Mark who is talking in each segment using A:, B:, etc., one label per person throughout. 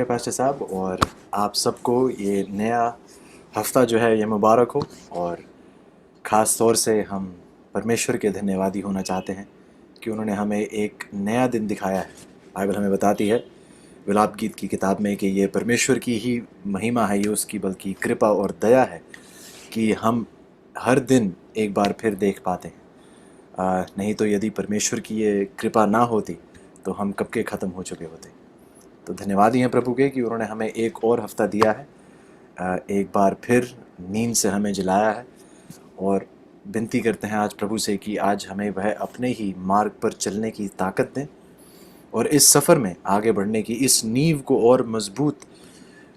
A: Pastor साहब, और आप सबको ये नया हफ्ता जो है ये मुबारक हो। और ख़ास तौर से हम परमेश्वर के धन्यवादी होना चाहते हैं कि उन्होंने हमें एक नया दिन दिखाया है। बाइबल हमें बताती है विलाप गीत की किताब में कि ये परमेश्वर की ही महिमा है, ये उसकी बल्कि कृपा और दया है कि हम हर दिन एक बार फिर देख पाते हैं। नहीं तो यदि परमेश्वर की ये कृपा ना होती तो हम कब के ख़त्म हो चुके होते। तो धन्यवादी हैं प्रभु के कि उन्होंने हमें एक और हफ्ता दिया है, एक बार फिर नींद से हमें जलाया है। और विनती करते हैं आज प्रभु से कि आज हमें वह अपने ही मार्ग पर चलने की ताकत दें और इस सफ़र में आगे बढ़ने की, इस नींव को और मजबूत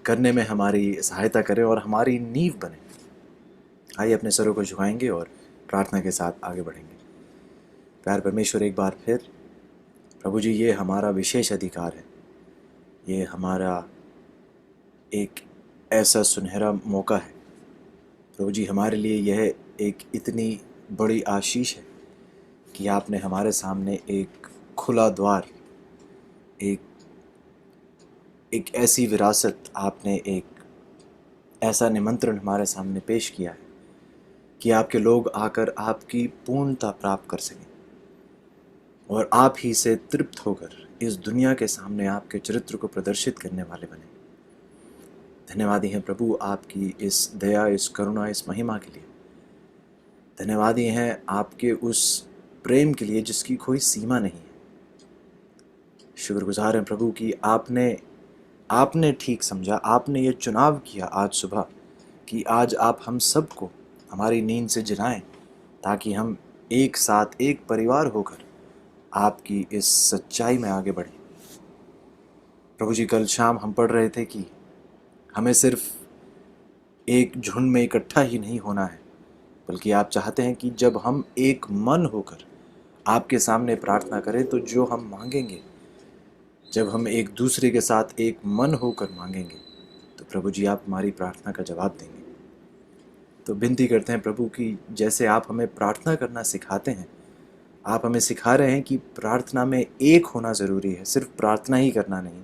A: करने में हमारी सहायता करें और हमारी नींव बने। आइए अपने सरों को झुकाएंगे और प्रार्थना के साथ आगे बढ़ेंगे। प्यार परमेश्वर, एक बार फिर प्रभु जी, ये हमारा विशेष अधिकार है, ये हमारा एक ऐसा सुनहरा मौका है प्रभु जी। हमारे लिए यह एक इतनी बड़ी आशीष है कि आपने हमारे सामने एक खुला द्वार, एक एक ऐसी विरासत, आपने एक ऐसा निमंत्रण हमारे सामने पेश किया है कि आपके लोग आकर आपकी पूर्णता प्राप्त कर सकें और आप ही से तृप्त होकर इस दुनिया के सामने आपके चरित्र को प्रदर्शित करने वाले बने। धन्यवादी हैं प्रभु आपकी इस दया, इस करुणा, इस महिमा के लिए। धन्यवादी हैं आपके उस प्रेम के लिए जिसकी कोई सीमा नहीं है। शुक्रगुजार हैं प्रभु कि आपने ठीक समझा, आपने ये चुनाव किया आज सुबह कि आज आप हम सबको हमारी नींद से जगाएं ताकि हम एक साथ, एक परिवार होकर आपकी इस सच्चाई में आगे बढ़ें। प्रभु जी, कल शाम हम पढ़ रहे थे कि हमें सिर्फ एक झुंड में इकट्ठा ही नहीं होना है, बल्कि आप चाहते हैं कि जब हम एक मन होकर आपके सामने प्रार्थना करें तो जो हम मांगेंगे, जब हम एक दूसरे के साथ एक मन होकर मांगेंगे तो प्रभु जी आप हमारी प्रार्थना का जवाब देंगे। तो विनती करते हैं प्रभु कि जैसे आप हमें प्रार्थना करना सिखाते हैं, आप हमें सिखा रहे हैं कि प्रार्थना में एक होना ज़रूरी है, सिर्फ प्रार्थना ही करना नहीं,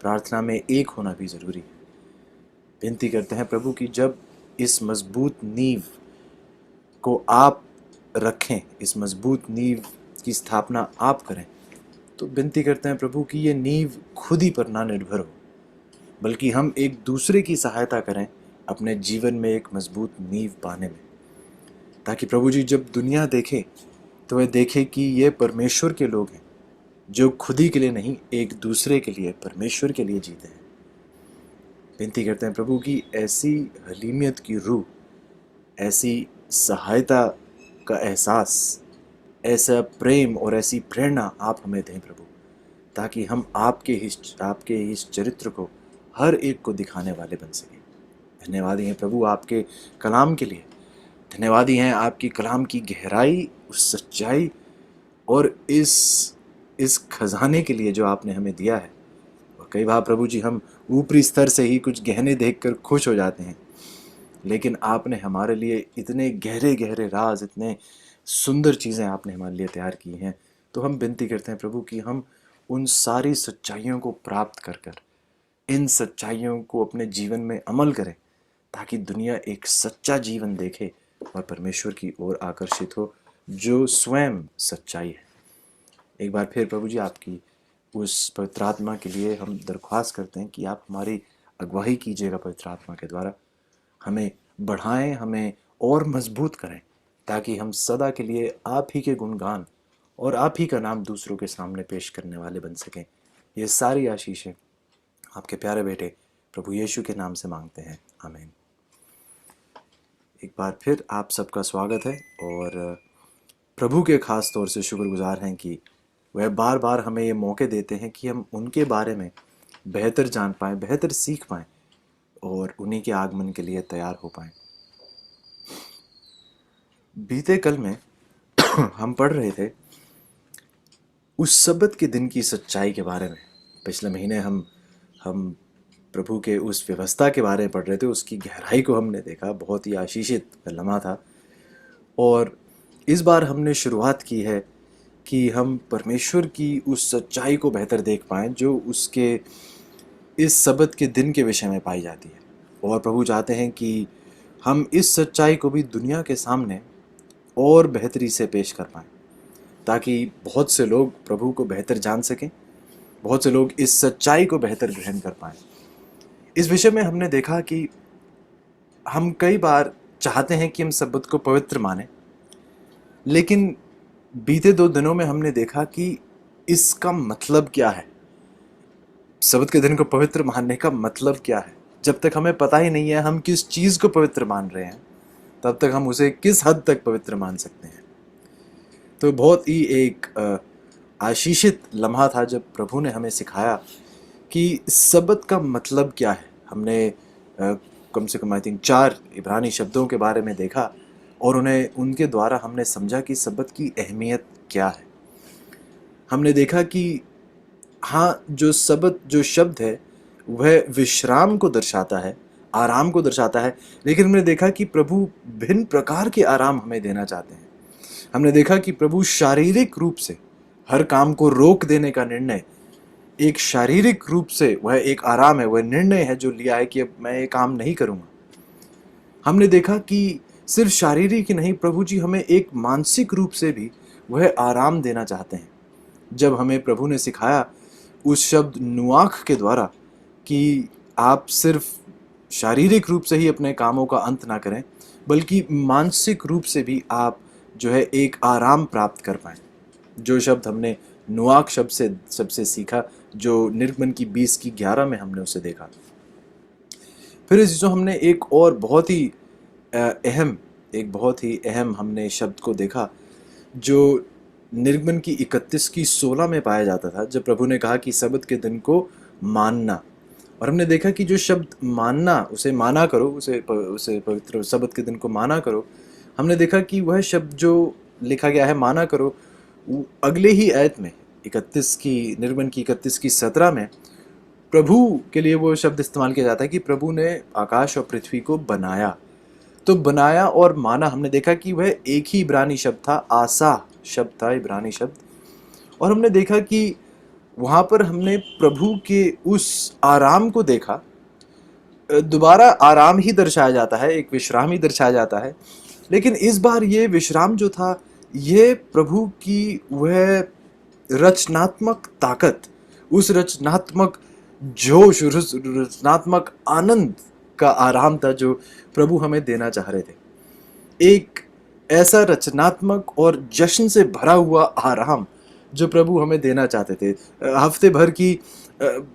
A: प्रार्थना में एक होना भी ज़रूरी है। विनती करते हैं प्रभु कि जब इस मजबूत नींव को आप रखें, इस मजबूत नींव की स्थापना आप करें, तो विनती करते हैं प्रभु कि ये नींव खुद ही पर ना निर्भर हो, बल्कि हम एक दूसरे की सहायता करें अपने जीवन में एक मजबूत नींव पाने में, ताकि प्रभु जी जब दुनिया देखे तो वह देखे कि ये परमेश्वर के लोग हैं जो खुद ही के लिए नहीं, एक दूसरे के लिए, परमेश्वर के लिए जीते हैं। विनती करते हैं प्रभु कि ऐसी हलीमियत की रूह, ऐसी सहायता का एहसास, ऐसा प्रेम और ऐसी प्रेरणा आप हमें दें प्रभु, ताकि हम आपके इस चरित्र को हर एक को दिखाने वाले बन सकें। धन्यवादी हैं प्रभु आपके कलाम के लिए, धन्यवादी हैं आपकी कलाम की गहराई, उस सच्चाई और इस खजाने के लिए जो आपने हमें दिया है। और कई बार प्रभु जी हम ऊपरी स्तर से ही कुछ गहने देखकर खुश हो जाते हैं, लेकिन आपने हमारे लिए इतने गहरे गहरे राज, इतने सुंदर चीज़ें आपने हमारे लिए तैयार की हैं। तो हम विनती करते हैं प्रभु कि हम उन सारी सच्चाइयों को प्राप्त कर कर इन सच्चाइयों को अपने जीवन में अमल करें, ताकि दुनिया एक सच्चा जीवन देखे और परमेश्वर की ओर आकर्षित हो जो स्वयं सच्चाई है। एक बार फिर प्रभु जी आपकी उस पवित्र आत्मा के लिए हम दरख्वास्त करते हैं कि आप हमारी अगुवाई कीजिएगा पवित्र आत्मा के द्वारा, हमें बढ़ाएं, हमें और मजबूत करें, ताकि हम सदा के लिए आप ही के गुणगान और आप ही का नाम दूसरों के सामने पेश करने वाले बन सकें। ये सारी आशीषें आपके प्यारे बेटे प्रभु यीशु के नाम से मांगते हैं, आमीन। एक बार फिर आप सबका स्वागत है और प्रभु के ख़ास तौर से शुक्रगुजार हैं कि वह बार बार हमें ये मौके देते हैं कि हम उनके बारे में बेहतर जान पाएँ, बेहतर सीख पाएँ और उन्हीं के आगमन के लिए तैयार हो पाएँ। बीते कल में हम पढ़ रहे थे उस सब्बत के दिन की सच्चाई के बारे में। पिछले महीने हम प्रभु के उस व्यवस्था के बारे में पढ़ रहे थे, उसकी गहराई को हमने देखा, बहुत ही आशीषित लम्हा था। और इस बार हमने शुरुआत की है कि हम परमेश्वर की उस सच्चाई को बेहतर देख पाएँ जो उसके इस सबत के दिन के विषय में पाई जाती है। और प्रभु चाहते हैं कि हम इस सच्चाई को भी दुनिया के सामने और बेहतरी से पेश कर पाएँ, ताकि बहुत से लोग प्रभु को बेहतर जान सकें, बहुत से लोग इस सच्चाई को बेहतर ग्रहण कर पाएँ। इस विषय में हमने देखा कि हम कई बार चाहते हैं कि हम सबत को पवित्र मानें, लेकिन बीते 2 दिनों में हमने देखा कि इसका मतलब क्या है। सबत के दिन को पवित्र मानने का मतलब क्या है? जब तक हमें पता ही नहीं है हम किस चीज़ को पवित्र मान रहे हैं, तब तक हम उसे किस हद तक पवित्र मान सकते हैं। तो बहुत ही एक आशीषित लम्हा था जब प्रभु ने हमें सिखाया कि सबत का मतलब क्या है। हमने कम से कम आई थिंक 4 इब्रानी शब्दों के बारे में देखा और उनके द्वारा हमने समझा कि सबत की अहमियत क्या है। हमने देखा कि हाँ, जो सबत जो शब्द है वह विश्राम को दर्शाता है, आराम को दर्शाता है, लेकिन हमने देखा कि प्रभु भिन्न प्रकार के आराम हमें देना चाहते हैं। हमने देखा कि प्रभु शारीरिक रूप से हर काम को रोक देने का निर्णय एक शारीरिक रूप से वह एक आराम है, वह निर्णय है जो लिया है कि अब मैं ये काम नहीं करूँगा। हमने देखा कि सिर्फ शारीरिक ही नहीं, प्रभु जी हमें एक मानसिक रूप से भी वह आराम देना चाहते हैं। जब हमें प्रभु ने सिखाया उस शब्द नुआख के द्वारा कि आप सिर्फ शारीरिक रूप से ही अपने कामों का अंत ना करें, बल्कि मानसिक रूप से भी आप जो है एक आराम प्राप्त कर पाएँ। जो शब्द हमने नुआख शब्द से सबसे सीखा, जो निर्गमन की 20 की 11 में हमने उसे देखा। फिर इस चीज़ों हमने एक और बहुत ही अहम हमने शब्द को देखा, जो निर्गमन की 31 की 16 में पाया जाता था, जब प्रभु ने कहा कि सबत के दिन को मानना। और हमने देखा कि जो शब्द मानना, उसे माना करो, उसे पवित्र सबत के दिन को माना करो, हमने देखा कि वह शब्द जो लिखा गया है माना करो, अगले ही आयत में निर्गमन की 31 की 17 में प्रभु के लिए वो शब्द इस्तेमाल किया जाता है कि प्रभु ने आकाश और पृथ्वी को बनाया। तो बनाया और माना, हमने देखा कि वह एक ही इब्रानी शब्द था, आसा शब्द था, इब्रानी शब्द। और हमने देखा कि वहाँ पर हमने प्रभु के उस आराम को देखा। दोबारा आराम ही दर्शाया जाता है, एक विश्राम ही दर्शाया जाता है, लेकिन इस बार ये विश्राम जो था, ये प्रभु की वह रचनात्मक ताकत, उस रचनात्मक जोश, रचनात्मक आनंद का आराम था जो प्रभु हमें देना चाह रहे थे। एक ऐसा रचनात्मक और जश्न से भरा हुआ आराम जो प्रभु हमें देना चाहते थे। हफ्ते भर की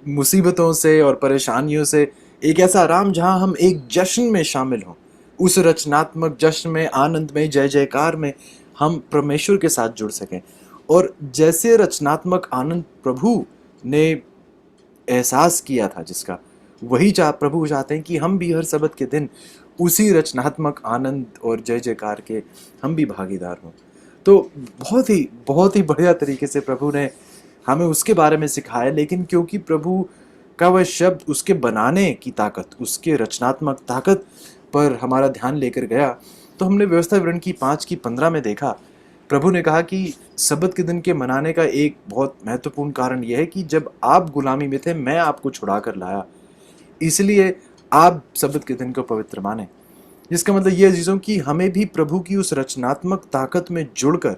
A: मुसीबतों से और परेशानियों से एक ऐसा आराम जहां हम एक जश्न में शामिल हों, उस रचनात्मक जश्न में, आनंद में, जय जयकार में हम परमेश्वर के साथ जुड़ सकें। और जैसे रचनात्मक आनंद प्रभु ने एहसास किया था जिसका, वही प्रभु चाहते हैं कि हम भी हर सबत के दिन उसी रचनात्मक आनंद और जय जयकार के हम भी भागीदार हों। तो बहुत ही बढ़िया तरीके से प्रभु ने हमें उसके बारे में सिखाया। लेकिन क्योंकि प्रभु का वह शब्द उसके बनाने की ताकत, उसके रचनात्मक ताकत पर हमारा ध्यान लेकर गया, तो हमने व्यवस्था विवरण की 5 की 15 में देखा, प्रभु ने कहा कि सबत के दिन के मनाने का एक बहुत महत्वपूर्ण कारण यह है कि जब आप गुलामी में थे, मैं आपको छुड़ा कर लाया, इसलिए आप सबत के दिन को पवित्र माने। जिसका मतलब यह चीज़ों कि हमें भी प्रभु की उस रचनात्मक ताकत में जुड़कर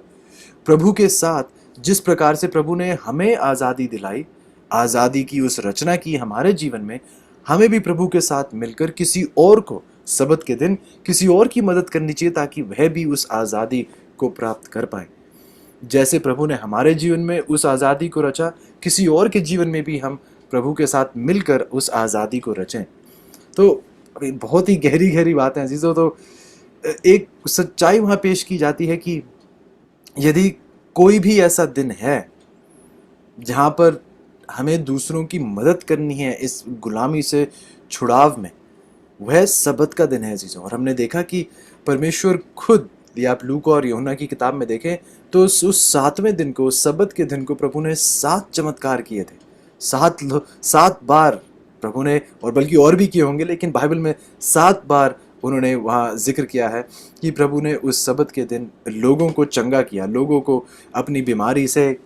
A: प्रभु के साथ, जिस प्रकार से प्रभु ने हमें आज़ादी दिलाई, आज़ादी की उस रचना की हमारे जीवन में, हमें भी प्रभु के साथ मिलकर किसी और को सबत के दिन किसी और की मदद करनी चाहिए, ताकि वह भी उस आज़ादी को प्राप्त कर पाए। जैसे प्रभु ने हमारे जीवन में उस आज़ादी को रचा, किसी और के जीवन में भी हम प्रभु के साथ मिलकर उस आज़ादी को रचें। तो बहुत ही गहरी गहरी बातें हैं अजीज़ों। तो एक सच्चाई वहाँ पेश की जाती है कि यदि कोई भी ऐसा दिन है जहाँ पर हमें दूसरों की मदद करनी है इस गुलामी से छुड़ाव में, वह सबत का दिन है अजीज़ों। और हमने देखा कि परमेश्वर खुद, यदि आप लूका और यूहन्ना की किताब में देखें तो उस 7वें दिन को, उस सबत के दिन को प्रभु ने 7 चमत्कार किए थे। 7 बार प्रभु ने, और बल्कि और भी किए होंगे, लेकिन बाइबल में 7 बार उन्होंने वहाँ जिक्र किया है कि प्रभु ने उस सबत के दिन लोगों को चंगा किया, लोगों को अपनी बीमारी से,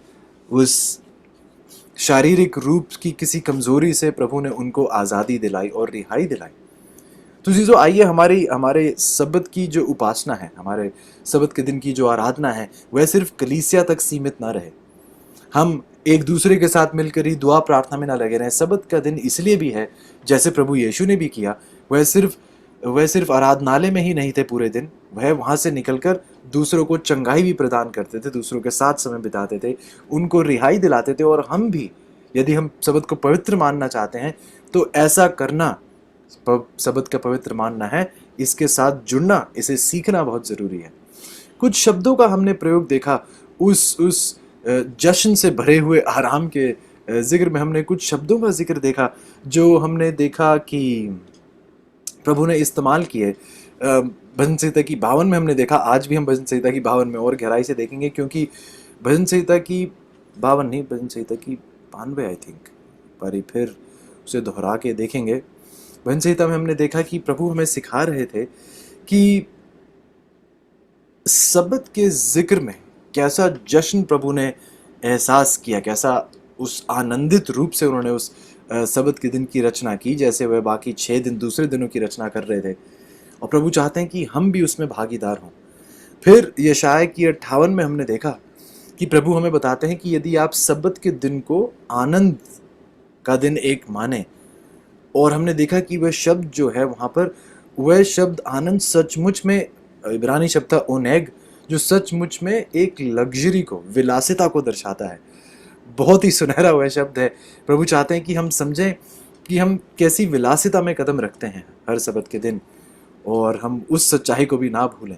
A: उस शारीरिक रूप की किसी कमजोरी से प्रभु ने उनको आज़ादी दिलाई और रिहाई दिलाई। तो चीज़ों, आइए हमारी हमारे सबत की जो उपासना है, हमारे सबत के दिन की जो आराधना है, वह सिर्फ कलीसिया तक सीमित ना रहे। हम एक दूसरे के साथ मिलकर ही दुआ प्रार्थना में ना लगे रहें। सबत का दिन इसलिए भी है, जैसे प्रभु यीशु ने भी किया, वह सिर्फ आराधनालय में ही नहीं थे पूरे दिन, वह वहाँ से निकलकर दूसरों को चंगाई भी प्रदान करते थे, दूसरों के साथ समय बिताते थे, उनको रिहाई दिलाते थे। और हम भी, यदि हम सबत को पवित्र मानना चाहते हैं, तो ऐसा करना, सबत का पवित्र मानना है, इसके साथ जुड़ना, इसे सीखना बहुत ज़रूरी है। कुछ शब्दों का हमने प्रयोग देखा उस जश्न से भरे हुए आराम के जिक्र में। हमने कुछ शब्दों का जिक्र देखा जो हमने देखा कि प्रभु ने इस्तेमाल किए। भजन संहिता की 52 में हमने देखा, आज भी हम भजन संहिता की 52 में और गहराई से देखेंगे, क्योंकि भजन संहिता की 52 नहीं, भजन संहिता की 92 आई थिंक, पर फिर उसे दोहरा के देखेंगे। भजन संहिता में हमने देखा कि प्रभु हमें सिखा रहे थे कि सबत के जिक्र में कैसा जश्न प्रभु ने एहसास किया, कैसा उस आनंदित रूप से उन्होंने उस सबत के दिन की रचना की, जैसे वह बाकी 6 दिन दूसरे दिनों की रचना कर रहे थे। और प्रभु चाहते हैं कि हम भी उसमें भागीदार हों। फिर यशायाह की 58 में हमने देखा कि प्रभु हमें बताते हैं कि यदि आप सबत के दिन को आनंद का दिन एक माने, और हमने देखा कि वह शब्द जो है वहाँ पर, वह शब्द आनंद सचमुच में इब्रानी शब्द था ओनेग, जो सचमुच में एक लग्जरी को, विलासिता को दर्शाता है। बहुत ही सुनहरा वह शब्द है। प्रभु चाहते हैं कि हम समझें कि हम कैसी विलासिता में कदम रखते हैं हर सबत के दिन, और हम उस सच्चाई को भी ना भूलें।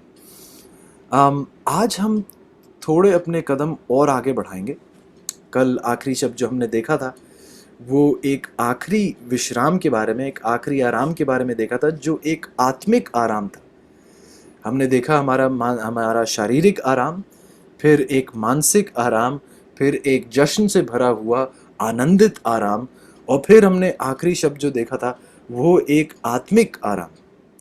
A: आज हम थोड़े अपने कदम और आगे बढ़ाएंगे। कल आखिरी शब्द जो हमने देखा था, वो एक आखिरी विश्राम के बारे में, एक आखिरी आराम के बारे में देखा था, जो एक आत्मिक आराम था। हमने देखा हमारा शारीरिक आराम, फिर एक मानसिक आराम, फिर एक जश्न से भरा हुआ आनंदित आराम, और फिर हमने आखिरी शब्द जो देखा था वो एक आत्मिक आराम,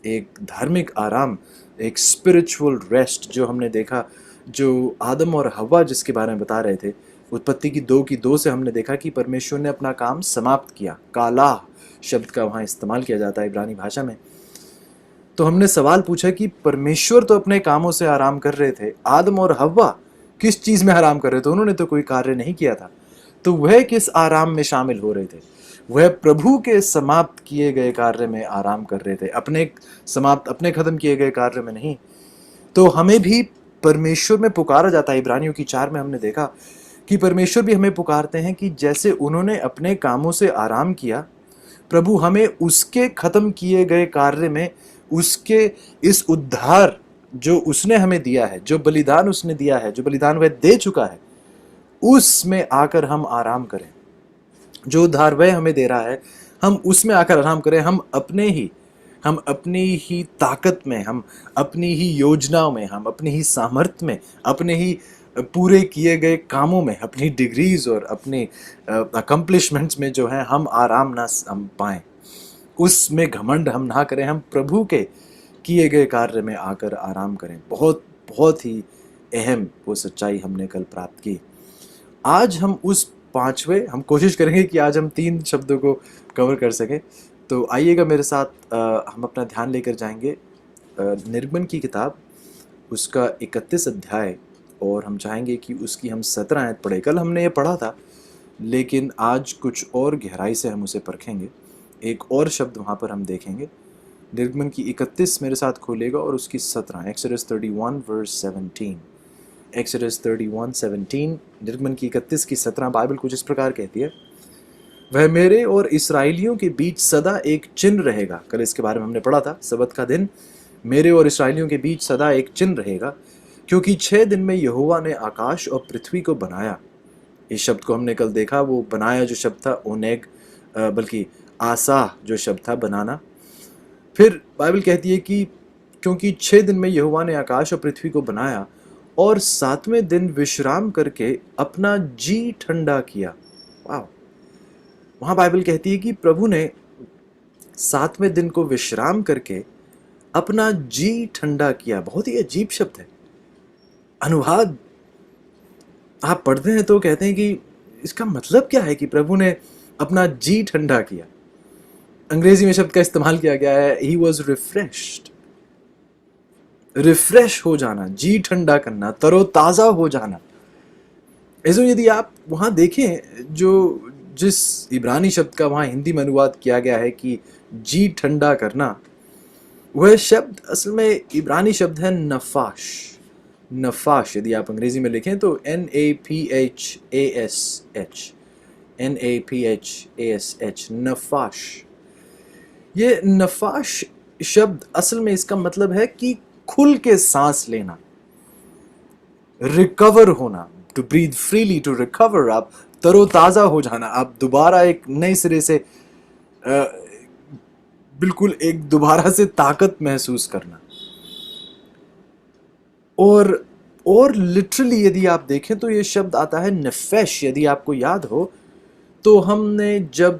A: एक धार्मिक आराम, एक स्पिरिचुअल रेस्ट जो हमने देखा, जो आदम और हव्वा जिसके बारे में बता रहे थे। उत्पत्ति की 2 से हमने देखा कि परमेश्वर ने अपना काम समाप्त किया। काला शब्द का वहाँ इस्तेमाल किया जाता है इब्रानी भाषा में। तो हमने सवाल पूछा कि परमेश्वर तो अपने कामों से आराम कर रहे थे, आदम और हव्वा किस चीज़ में आराम कर रहे थे? उन्होंने तो कोई कार्य नहीं किया था, तो वह किस आराम में शामिल हो रहे थे? वह प्रभु के समाप्त किए गए कार्य में आराम कर रहे थे, अपने खत्म किए गए कार्य में नहीं। तो हमें भी परमेश्वर में पुकारा जाता है। इब्रानियों की 4 में हमने देखा कि परमेश्वर भी हमें पुकारते हैं कि जैसे उन्होंने अपने कामों से आराम किया, प्रभु हमें उसके खत्म किए गए कार्य में, उसके इस उद्धार जो उसने हमें दिया है, जो बलिदान उसने दिया है, जो बलिदान वह दे चुका है, उसमें आकर हम आराम करें। जो उद्धार वह हमें दे रहा है, हम उसमें आकर आराम करें। हम अपनी ही ताकत में, हम अपनी ही योजनाओं में, हम अपनी ही सामर्थ्य में, अपने ही पूरे किए गए कामों में, अपनी डिग्रीज और अपने अकम्पलिशमेंट्स में जो है हम आराम ना हम पाएं, उसमें घमंड हम ना करें। हम प्रभु के किए गए कार्य में आकर आराम करें। बहुत बहुत ही अहम वो सच्चाई हमने कल प्राप्त की। आज हम हम कोशिश करेंगे कि आज हम 3 शब्दों को कवर कर सकें। तो आइएगा मेरे साथ, हम अपना ध्यान लेकर जाएंगे निर्गमन की किताब, उसका 31 अध्याय, और हम चाहेंगे कि उसकी हम 17 आयत पढ़े। कल हमने ये पढ़ा था, लेकिन आज कुछ और गहराई से हम उसे परखेंगे। एक और शब्द वहाँ पर हम देखेंगे। निर्गमन की 31 मेरे साथ खोलेगा और उसकी 17, एक्सोडस 31 वर्स 17। एक्सोडस 31:17, निर्गमन की 31 की 17 बाइबल कुछ इस प्रकार कहती है, वह मेरे और इस्राएलियों के बीच सदा एक चिन्ह रहेगा। कल इसके बारे में हमने पढ़ा था, सबत का दिन मेरे और इस्राएलियों के बीच सदा एक चिन्ह रहेगा, क्योंकि 6 दिन में यहोवा ने आकाश और पृथ्वी को बनाया। इस शब्द को हमने कल देखा, वो बनाया जो शब्द था ओनेग, बल्कि आसा जो शब्द था बनाना। फिर बाइबल कहती है कि क्योंकि 6 दिन में यहोवा ने आकाश और पृथ्वी को बनाया और 7वें दिन विश्राम करके अपना जी ठंडा किया। वाह! वहाँ बाइबल कहती है कि प्रभु ने 7वें दिन को विश्राम करके अपना जी ठंडा किया। बहुत ही अजीब शब्द है। अनुवाद आप पढ़ते हैं तो कहते हैं कि इसका मतलब क्या है कि प्रभु ने अपना जी ठंडा किया? अंग्रेजी में शब्द का इस्तेमाल किया गया है ही वॉज रिफ्रेश्ड। रिफ्रेश हो जाना, जी ठंडा करना, तरोताजा हो जाना। ऐसे यदि आप वहां देखें, जो जिस इब्रानी शब्द का वहां हिंदी में अनुवाद किया गया है कि जी ठंडा करना, वह शब्द असल में इब्रानी शब्द है नफाश। नफाश यदि आप अंग्रेजी में लिखें तो NAPHASH, NAPHASH, नफाश। ये नफाश शब्द असल में इसका मतलब है कि खुल के सांस लेना, रिकवर होना, to breathe freely, to recover, आप तरोताजा हो जाना, आप दोबारा एक नए सिरे से बिल्कुल एक दोबारा से ताकत महसूस करना। और लिटरली यदि आप देखें तो ये शब्द आता है नफेश। यदि आपको याद हो तो हमने जब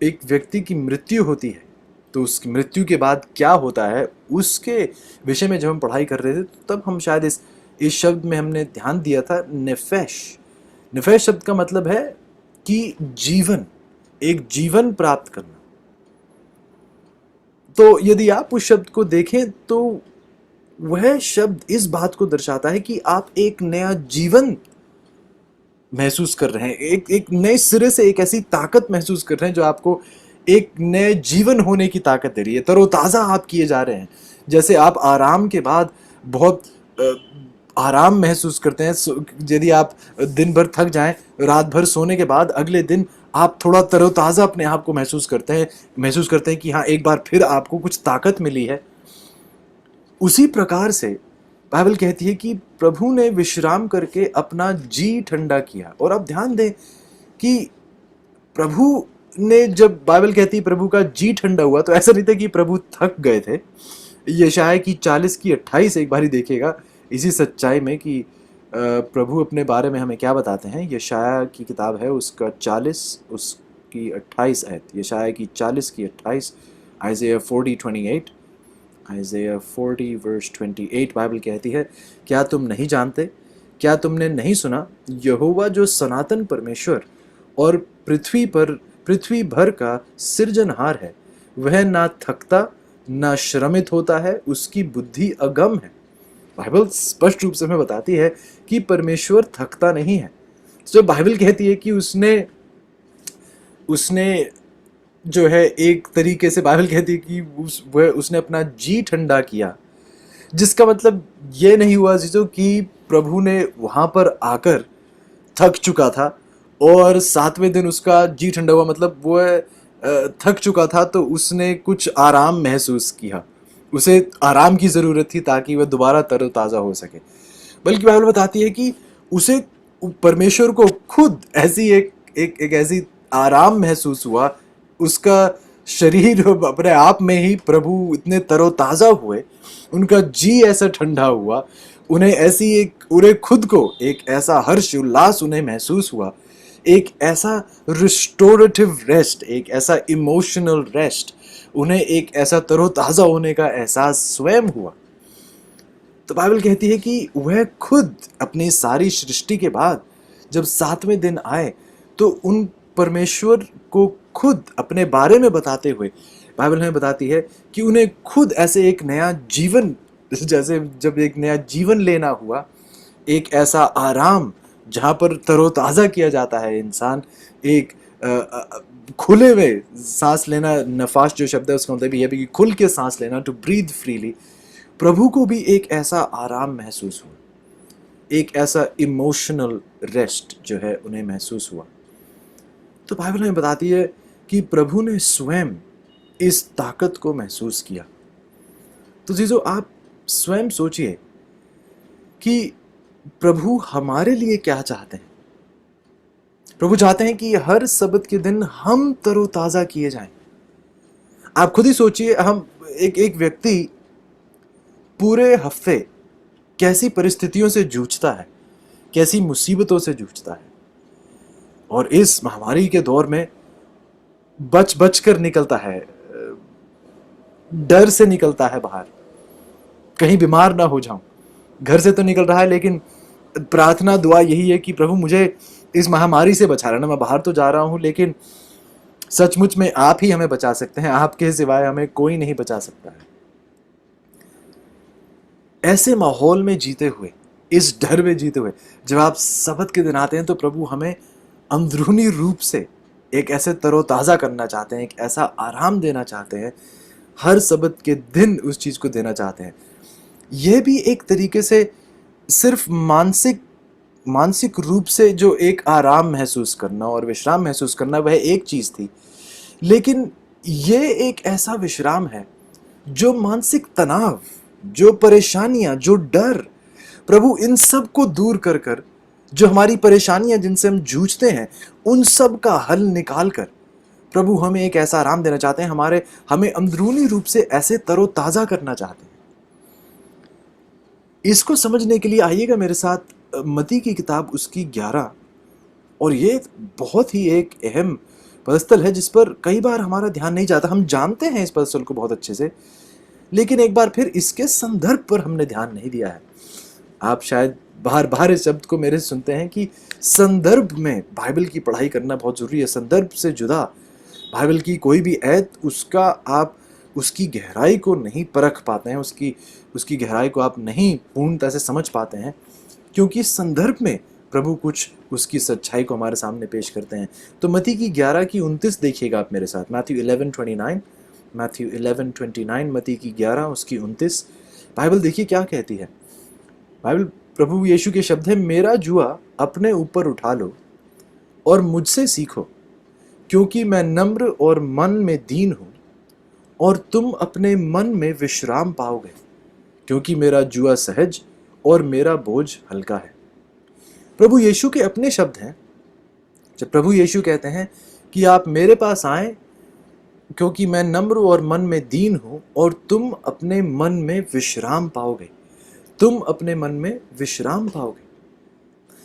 A: एक व्यक्ति की मृत्यु होती है तो उसकी मृत्यु के बाद क्या होता है उसके विषय में जब हम पढ़ाई कर रहे थे तो तब हम शायद इस शब्द में हमने ध्यान दिया था नफेश। नफेश शब्द का मतलब है कि जीवन, एक जीवन प्राप्त करना। तो यदि आप उस शब्द को देखें तो वह शब्द इस बात को दर्शाता है कि आप एक नया जीवन महसूस कर रहे हैं, एक नए सिरे से एक ऐसी ताकत महसूस कर रहे हैं जो आपको एक नए जीवन होने की ताकत दे रही है। तरोताजा आप किए जा रहे हैं, जैसे आप आराम के बाद बहुत आराम महसूस करते हैं। यदि आप दिन भर थक जाएं, रात भर सोने के बाद अगले दिन आप थोड़ा तरोताजा अपने आप को महसूस करते हैं कि हाँ, एक बार फिर आपको कुछ ताकत मिली है। उसी प्रकार से बाइबल कहती है कि प्रभु ने विश्राम करके अपना जी ठंडा किया। और आप ध्यान दें कि प्रभु ने, जब बाइबल कहती है प्रभु का जी ठंडा हुआ, तो ऐसा नहीं था कि प्रभु थक गए थे। यशायाह की 40:28 एक बारी देखिएगा इसी सच्चाई में कि प्रभु अपने बारे में हमें क्या बताते हैं। यशायाह की किताब है, उसका 40 उसकी 28 आयत, यशायाह की 40:28, आइज़ाया 40:28, आइज़ाया 40:28 बाइबल कहती है, क्या तुम नहीं जानते, क्या तुमने नहीं सुना, यहोवा जो सनातन परमेश्वर और पृथ्वी भर का सृजनहार है, वह ना थकता ना श्रमित होता है, उसकी बुद्धि अगम है। बाइबल स्पष्ट रूप से हमें बताती है कि परमेश्वर थकता नहीं है। तो बाइबल कहती है कि उसने जो है, एक तरीके से बाइबल कहती है कि उसने अपना जी ठंडा किया, जिसका मतलब ये नहीं हुआ चीज़ों कि प्रभु ने वहाँ पर आकर थक चुका था और 7वें दिन उसका जी ठंडा हुआ, मतलब वो थक चुका था तो उसने कुछ आराम महसूस किया, उसे आराम की ज़रूरत थी ताकि वह दोबारा तरोताज़ा हो सके। बल्कि बाइबल बताती है कि उसे, परमेश्वर को खुद ऐसी एक ऐसी आराम महसूस हुआ, उसका शरीर अपने आप में ही, प्रभु इतने तरोताज़ा हुए, उनका जी ऐसा ठंडा हुआ, उन्हें खुद को एक ऐसा हर्ष उल्लास उन्हें महसूस हुआ, एक ऐसा रिस्टोरेटिव रेस्ट, एक ऐसा इमोशनल रेस्ट, उन्हें एक ऐसा तरोताज़ा होने का एहसास स्वयं हुआ। तो बाइबल कहती है कि वह खुद अपनी सारी सृष्टि के बाद जब 7वें दिन आए तो उन परमेश्वर को खुद अपने बारे में बताते हुए बाइबल हमें बताती है कि उन्हें खुद ऐसे एक नया जीवन, जैसे जब एक नया जीवन लेना हुआ, एक ऐसा आराम जहाँ पर तरोताज़ा किया जाता है इंसान, एक खुले में सांस लेना। नफाश जो शब्द है उसका मतलब ये भी कि खुल के सांस लेना, टू ब्रीथ फ्रीली। प्रभु को भी एक ऐसा आराम महसूस हुआ, एक ऐसा इमोशनल रेस्ट जो है उन्हें महसूस हुआ। तो बाइबल हमें बताती है कि प्रभु ने स्वयं इस ताकत को महसूस किया। तो जीजो, आप स्वयं सोचिए कि प्रभु हमारे लिए क्या चाहते हैं। प्रभु चाहते हैं कि हर सब्त के दिन हम तरोताज़ा किए जाएं। आप खुद ही सोचिए, हम एक व्यक्ति पूरे हफ्ते कैसी परिस्थितियों से जूझता है, कैसी मुसीबतों से जूझता है, और इस महामारी के दौर में बच बच कर निकलता है, डर से निकलता है बाहर, कहीं बीमार ना हो जाऊं। घर से तो निकल रहा है लेकिन प्रार्थना दुआ यही है कि प्रभु मुझे इस महामारी से बचा लेना। मैं बाहर तो जा रहा हूँ, लेकिन सचमुच में आप ही हमें बचा सकते हैं, आपके सिवाय हमें कोई नहीं बचा सकता है। ऐसे माहौल में जीते हुए, इस डर में जीते हुए जब आप सब्त के दिन आते हैं, तो प्रभु हमें अंदरूनी रूप से एक ऐसे तरोताज़ा करना चाहते हैं, एक ऐसा आराम देना चाहते हैं, हर सब्त के दिन उस चीज़ को देना चाहते हैं। यह भी एक तरीके से सिर्फ मानसिक रूप से जो एक आराम महसूस करना और विश्राम महसूस करना, वह एक चीज़ थी, लेकिन ये एक ऐसा विश्राम है जो मानसिक तनाव, जो परेशानियां, जो डर, प्रभु इन सब को दूर कर कर, जो हमारी परेशानियां जिनसे हम जूझते हैं, उन सब का हल निकाल कर प्रभु हमें एक ऐसा आराम देना चाहते हैं, हमें अंदरूनी रूप से ऐसे तरोताज़ा करना चाहते हैं। इसको समझने के लिए आइएगा मेरे साथ मत्ती की किताब उसकी 11, और ये बहुत ही एक अहम पदस्थल है जिस पर कई बार हमारा ध्यान नहीं जाता। हम जानते हैं इस पदस्थल को बहुत अच्छे से, लेकिन एक बार फिर इसके संदर्भ पर हमने ध्यान नहीं दिया है। आप शायद बार बार इस शब्द को मेरे से सुनते हैं कि संदर्भ में बाइबल की पढ़ाई करना बहुत ज़रूरी है। संदर्भ से जुदा बाइबल की कोई भी आयत, आप उसकी गहराई को नहीं परख पाते हैं, उसकी गहराई को आप नहीं पूर्णतः से समझ पाते हैं, क्योंकि संदर्भ में प्रभु कुछ उसकी सच्चाई को हमारे सामने पेश करते हैं। तो मत्ती की 11 की 29 देखिएगा आप मेरे साथ। मैथ्यू 11:29, मत्ती की 11 उसकी 29। बाइबल देखिए क्या कहती है। बाइबल, प्रभु यीशु के शब्द है, मेरा जुआ अपने ऊपर उठा लो और मुझसे सीखो, क्योंकि मैं नम्र और मन में दीन हूँ, और तुम अपने मन में विश्राम पाओगे, क्योंकि मेरा जुआ सहज और मेरा बोझ हल्का है। प्रभु यीशु के अपने शब्द हैं। जब प्रभु यीशु कहते हैं कि आप मेरे पास आए, क्योंकि मैं नम्र और मन में दीन हूं, और तुम अपने मन में विश्राम पाओगे, तुम अपने मन में विश्राम पाओगे।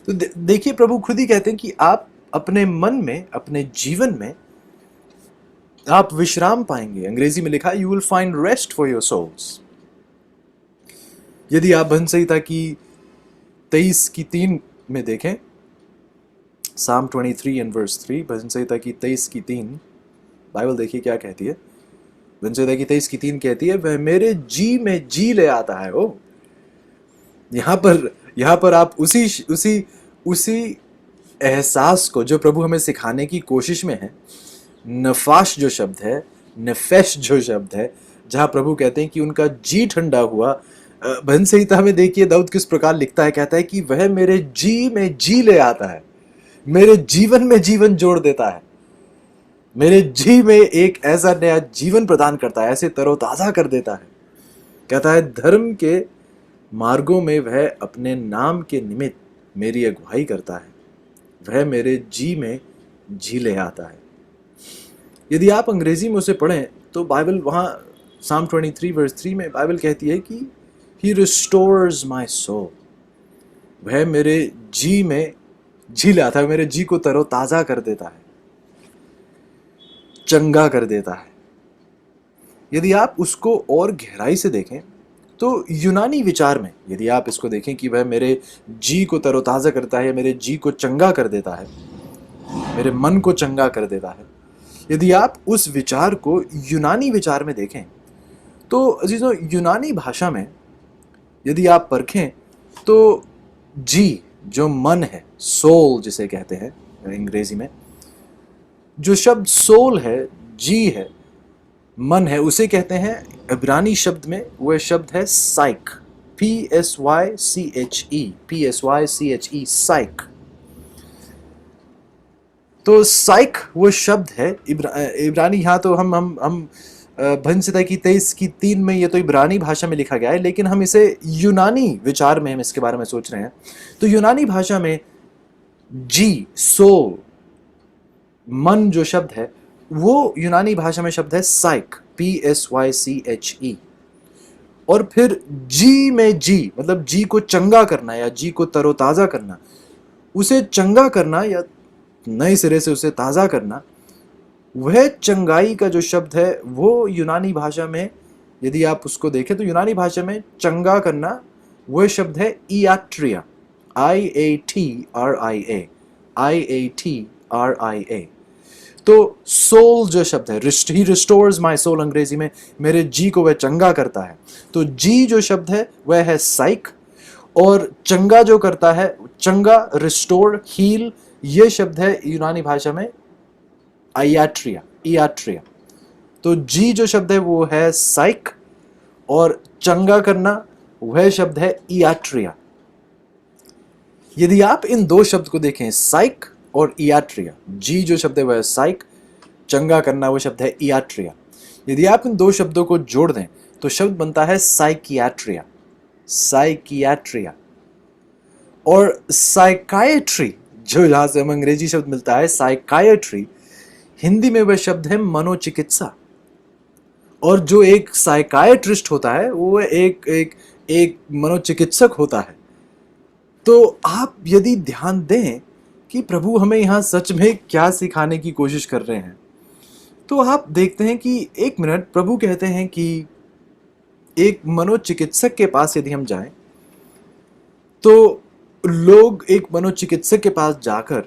A: तो देखिए, प्रभु खुद ही कहते हैं कि आप अपने मन में, अपने जीवन में आप विश्राम पाएंगे। अंग्रेजी में लिखा है, you will find rest for your souls. यदि आप भजन संहिता की 23:3 में देखें, Psalm 23:3, भजन संहिता की 23:3, बाइबल देखिए क्या कहती है। भजन संहिता की 23:3 कहती है, वह मेरे जी में जी ले आता है। ओ, यहाँ पर आप उसी एहसास को जो प्रभु हमें सिखाने की कोशिश में है, नफाश जो शब्द है, नफेश जो शब्द है, जहाँ प्रभु कहते हैं कि उनका जी ठंडा हुआ। भजन संहिता में देखिए दाऊद किस प्रकार लिखता है, कहता है कि वह मेरे जी में जी ले आता है, मेरे जीवन में जीवन जोड़ देता है, मेरे जी में एक ऐसा नया जीवन प्रदान करता है, ऐसे तरोताज़ा कर देता है। कहता है, धर्म के मार्गों में वह अपने नाम के निमित्त मेरी अगुवाई करता है, वह मेरे जी में जी ले आता है। यदि आप अंग्रेजी में उसे पढ़ें तो बाइबल वहाँ Psalm 23:3 में बाइबल कहती है कि He restores my soul, वह मेरे जी में जी ले आता है, मेरे जी को तरोताज़ा कर देता है, चंगा कर देता है। यदि आप उसको और गहराई से देखें तो यूनानी विचार में यदि आप इसको देखें कि वह मेरे जी को तरोताज़ा करता है, मेरे जी को चंगा कर देता है, मेरे मन को चंगा कर देता है, यदि आप उस विचार को यूनानी विचार में देखें तो अजीजों, यूनानी भाषा में यदि आप परखें तो जी जो मन है, सोल जिसे कहते हैं अंग्रेजी में, जो शब्द सोल है, जी है, मन है, उसे कहते हैं इब्रानी शब्द में वह शब्द है साइक, PSYCHE, साइक। तो साइक वो शब्द है इब्रानी। यहाँ तो हम भजन संहिता की 23:3 में ये तो इब्रानी भाषा में लिखा गया है, लेकिन हम इसे यूनानी विचार में हम इसके बारे में सोच रहे हैं। तो यूनानी भाषा में जी, सोल, मन जो शब्द है, वो यूनानी भाषा में शब्द है साइक, PSYCHE। और फिर जी में जी, मतलब जी को चंगा करना या जी को तरोताज़ा करना, उसे चंगा करना या नए सिरे से उसे ताज़ा करना, वह चंगाई का जो शब्द है वो यूनानी भाषा में यदि आप उसको देखें तो यूनानी भाषा में चंगा करना वह शब्द है इयाट्रिया, IATRIA, IATRIA। तो सोल जो शब्द है, ही रिस्टोर्स माई सोल अंग्रेजी में, मेरे जी को वह चंगा करता है। तो जी जो शब्द है वह है साइक, और चंगा जो करता है, चंगा, रिस्टोर, हील, ये शब्द है यूनानी भाषा में आयाट्रिया, इयाट्रिया। तो जी जो शब्द है वो है साइक, और चंगा करना वह शब्द है इयाट्रिया। यदि आप इन दो शब्द को देखें, साइक और इयाट्रिया, जी जो शब्द है वह है साइक, चंगा करना वो शब्द है इयाट्रिया। यदि आप इन दो शब्दों को जोड़ दें तो शब्द बनता है साइकियाट्रिया, साइकियाट्रिया। और साइकायट्री, जो जहां से हम अंग्रेजी शब्द मिलता है साइकायट्री, हिंदी में वह शब्द है मनोचिकित्सा। और जो एक साइकायट्रिस्ट होता है वो एक मनोचिकित्सक होता है। तो आप यदि ध्यान दें कि प्रभु हमें यहाँ सच में क्या सिखाने की कोशिश कर रहे हैं, तो आप देखते हैं कि एक मिनट, प्रभु कहते हैं कि एक मनोचिकित्सक के पास यदि हम जाएं, तो लोग एक मनोचिकित्सक के पास जाकर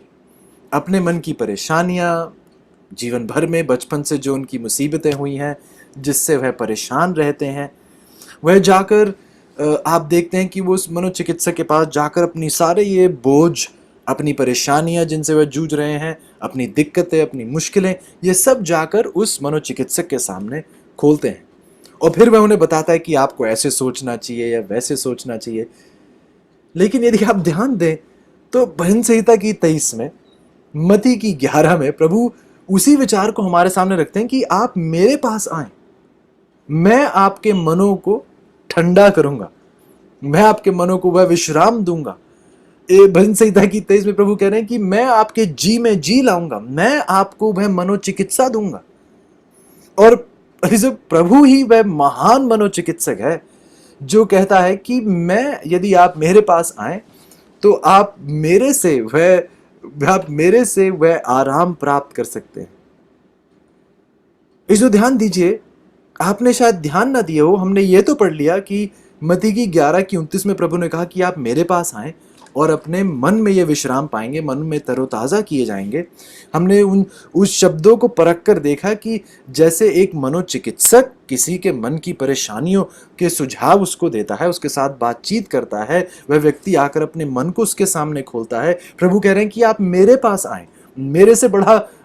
A: अपने मन की परेशानियां, जीवन भर में बचपन से जो उनकी मुसीबतें हुई हैं जिससे वह परेशान रहते हैं, वह जाकर आप देखते हैं कि वो उस मनोचिकित्सक के पास जाकर अपनी सारे ये बोझ, अपनी परेशानियां जिनसे वह जूझ रहे हैं, अपनी दिक्कतें, अपनी मुश्किलें, ये सब जाकर उस मनोचिकित्सक के सामने खोलते हैं। और फिर वह उन्हें बताता है कि आपको ऐसे सोचना चाहिए या वैसे सोचना चाहिए। लेकिन यदि आप ध्यान दें तो भजन संहिता की 23 में, मत्ती की 11 में प्रभु उसी विचार को हमारे सामने रखते हैं कि आप मेरे पास आएं, मैं आपके मनों को ठंडा करूंगा, मैं आपके मनों को वह विश्राम दूंगा। भजन संहिता की 23 में प्रभु कह रहे हैं कि मैं आपके जी में जी लाऊंगा, मैं आपको वह मनोचिकित्सा दूंगा। और प्रभु ही वह महान मनोचिकित्सक है जो कहता है कि मैं, यदि आप मेरे पास आए तो आप मेरे से वह आराम प्राप्त कर सकते हैं। इसको ध्यान दीजिए, आपने शायद ध्यान ना दिया हो, हमने ये तो पढ़ लिया कि मत्ती की 11 की 29 में प्रभु ने कहा कि आप मेरे पास आएं और अपने मन में ये विश्राम पाएंगे, मन में तरोताज़ा किए जाएंगे। हमने उस शब्दों को परख कर देखा कि जैसे एक मनोचिकित्सक किसी के मन की परेशानियों के सुझाव उसको देता है, उसके साथ बातचीत करता है, वह व्यक्ति आकर अपने मन को उसके सामने खोलता है। प्रभु कह रहे हैं कि आप मेरे पास आएं,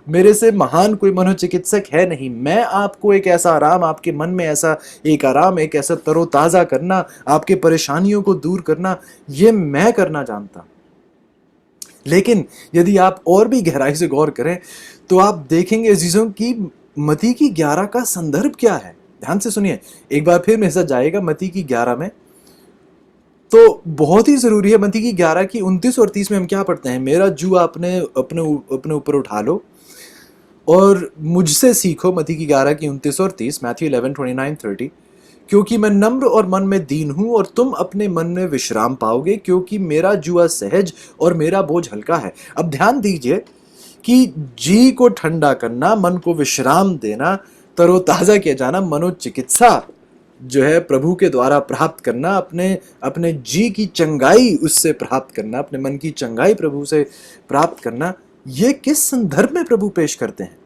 A: मेरे से महान कोई मनोचिकित्सक है नहीं। मैं आपको एक ऐसा आराम, आपके मन में ऐसा एक आराम, एक ऐसा तरोताज़ा करना, आपके परेशानियों को दूर करना, ये मैं करना जानता। लेकिन यदि आप और भी गहराई से गौर करें तो आप देखेंगे अजीजों की मत्ती की 11 का संदर्भ क्या है। ध्यान से सुनिए, एक बार फिर मेरे साथ जाएगा मत्ती की 11 में। तो बहुत ही जरूरी है, मत्ती की 11 की 29 और 30 में हम क्या पढ़ते हैं, मेरा जुआ अपने ऊपर उठा लो और मुझसे सीखो। मत्ती की 11 की 29 और 30, मैथ्यू 11:29-30। क्योंकि मैं नम्र और मन में दीन हूं और तुम अपने मन में विश्राम पाओगे, क्योंकि मेरा जुआ सहज और मेरा बोझ हल्का है। अब ध्यान दीजिए कि जी को ठंडा करना, मन को विश्राम देना, तरोताजा किया जाना, मनोचिकित्सा जो है प्रभु के द्वारा प्राप्त करना, अपने जी की चंगाई उससे प्राप्त करना, अपने मन की चंगाई प्रभु से प्राप्त करना, ये किस संदर्भ में प्रभु पेश करते हैं।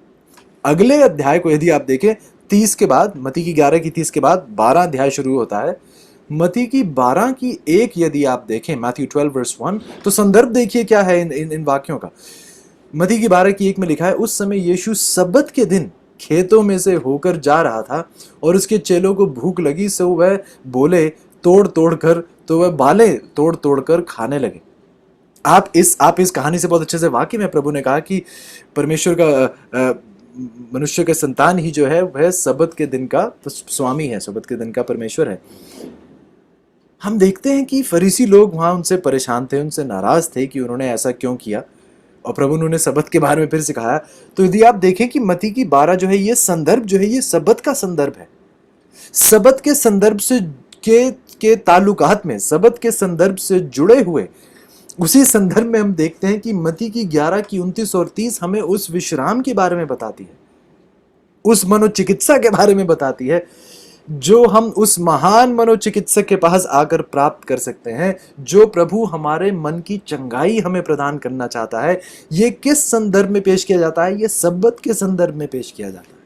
A: अगले अध्याय को यदि आप देखें, 30 के बाद, मत्ती की 11 की 30 के बाद 12 अध्याय शुरू होता है। मत्ती की 12 की 1 यदि आप देखें, मैथ्यू 12:1, तो संदर्भ देखिए क्या है इन वाक्यों का। मत्ती की 12 की 1 में लिखा है, उस समय यीशु सब्बत के दिन खेतों में से होकर जा रहा था और उसके चेलों को भूख लगी, सो वह बोले तोड़ तोड़ कर खाने लगे। आप इस कहानी से बहुत अच्छे से वाकिफ हैं। प्रभु ने कहा कि परमेश्वर का मनुष्य के संतान ही जो है वह सब्बत के दिन का स्वामी है, सब्बत के दिन का परमेश्वर है। हम देखते हैं कि फरीसी लोग वहां उनसे परेशान थे, उनसे नाराज थे कि उन्होंने ऐसा क्यों किया, और प्रभु ने उन्हें सब्बत के बारे में फिर सिखाया। तो यदि आप देखें कि मत्ती की 12 जो है, ये संदर्भ जो है ये सब्बत का संदर्भ है। सब्बत के संदर्भ से के ताल्लुकात में, सब्बत के संदर्भ से जुड़े हुए उसी संदर्भ में हम देखते हैं कि मत्ती की 11 की 29 और 30 हमें उस विश्राम के बारे में बताती है, उस मनोचिकित्सा के बारे में बताती है जो हम उस महान मनोचिकित्सक के पास आकर प्राप्त कर सकते हैं, जो प्रभु हमारे मन की चंगाई हमें प्रदान करना चाहता है। ये किस संदर्भ में पेश किया जाता है? ये सब्बत के संदर्भ में पेश किया जाता है।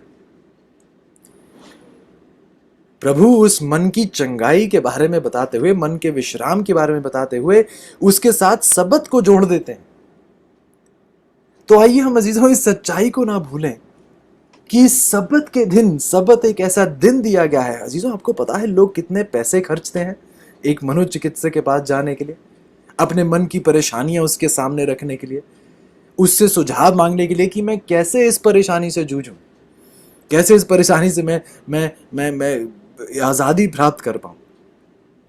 A: प्रभु उस मन की चंगाई के बारे में बताते हुए, मन के विश्राम के बारे में बताते हुए, उसके साथ सब्बत को जोड़ देते हैं। तो आइए हम अजीजों इस सच्चाई को ना भूलें कि सब्बत के दिन, सब्बत एक ऐसा दिन दिया गया है। अजीजों, आपको पता है लोग कितने पैसे खर्चते हैं एक मनोचिकित्सक के पास जाने के लिए, अपने मन की परेशानियां उसके सामने रखने के लिए, उससे सुझाव मांगने के लिए कि मैं कैसे इस परेशानी से जूझूं, कैसे इस परेशानी से मैं आजादी प्राप्त कर पाऊं।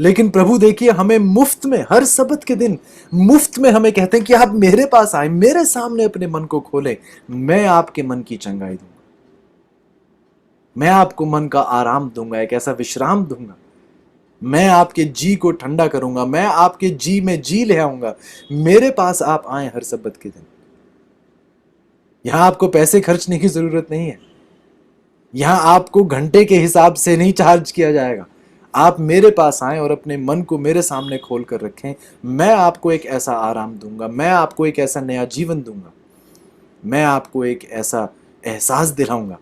A: लेकिन प्रभु देखिए, हमें मुफ्त में, हर सब्त के दिन मुफ्त में हमें कहते हैं कि आप मेरे पास आए, मेरे सामने अपने मन को खोलें, मैं आपके मन की चंगाई दूंगा, मैं आपको मन का आराम दूंगा, एक ऐसा विश्राम दूंगा, मैं आपके जी को ठंडा करूंगा, मैं आपके जी में जी ले आऊंगा। मेरे पास आप आए हर सब्त के दिन। यहां आपको पैसे खर्चने की जरूरत नहीं है, यहां आपको घंटे के हिसाब से नहीं चार्ज किया जाएगा। आप मेरे पास आएं और अपने मन को मेरे सामने खोल कर रखें। मैं आपको एक ऐसा आराम दूंगा, मैं आपको एक ऐसा नया जीवन दूंगा, मैं आपको एक ऐसा एहसास दिलाऊंगा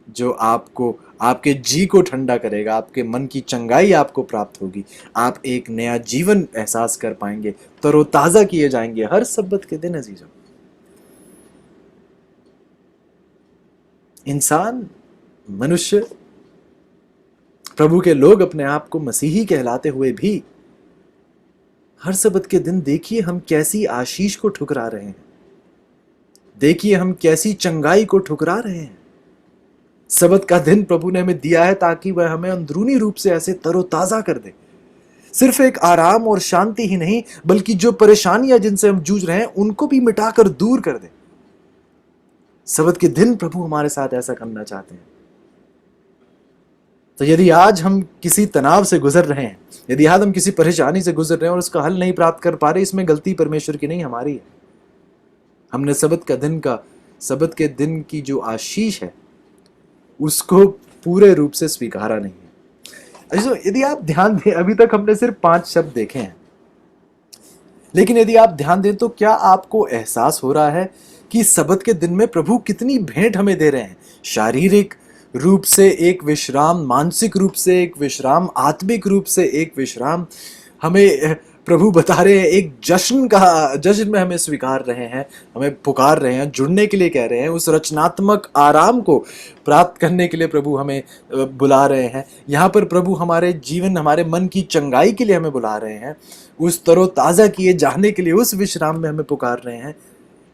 A: जो आपको, आपके जी को ठंडा करेगा, आपके मन की चंगाई आपको प्राप्त होगी, आप एक नया जीवन एहसास कर पाएंगे, तरोताजा किए जाएंगे हर सब्बत के दिन। अजीजों, इंसान, मनुष्य, प्रभु के लोग अपने आप को मसीही कहलाते हुए भी हर सब्त के दिन देखिए हम कैसी आशीष को ठुकरा रहे हैं, देखिए हम कैसी चंगाई को ठुकरा रहे हैं। सब्त का दिन प्रभु ने हमें दिया है ताकि वह हमें अंदरूनी रूप से ऐसे तरोताजा कर दे। सिर्फ एक आराम और शांति ही नहीं, बल्कि जो परेशानियां जिनसे हम जूझ रहे हैं उनको भी मिटाकर दूर कर दे। सब्त के दिन प्रभु हमारे साथ ऐसा करना चाहते हैं। तो यदि आज हम किसी तनाव से गुजर रहे हैं, यदि आज हम किसी परेशानी से गुजर रहे हैं और उसका हल नहीं प्राप्त कर पा रहे, इसमें गलती परमेश्वर की नहीं, हमारी है। हमने सब्त के दिन की जो आशीष है उसको पूरे रूप से स्वीकारा नहीं है। अच्छा, यदि आप ध्यान दें, अभी तक हमने सिर्फ 5 शब्द देखे हैं, लेकिन यदि आप ध्यान दें तो क्या आपको एहसास हो रहा है कि सब्त के दिन में प्रभु कितनी भेंट हमें दे रहे हैं? शारीरिक रूप से एक विश्राम, मानसिक रूप से एक विश्राम, आत्मिक रूप से एक विश्राम हमें प्रभु बता रहे हैं। एक जश्न में हमें स्वीकार रहे हैं, हमें पुकार रहे हैं, जुड़ने के लिए कह रहे हैं। उस रचनात्मक आराम को प्राप्त करने के लिए प्रभु हमें बुला रहे हैं। यहाँ पर प्रभु हमारे जीवन, हमारे मन की चंगाई के लिए हमें बुला रहे हैं, उस तरोताज़ा किए जाने के लिए, उस विश्राम में हमें पुकार रहे हैं।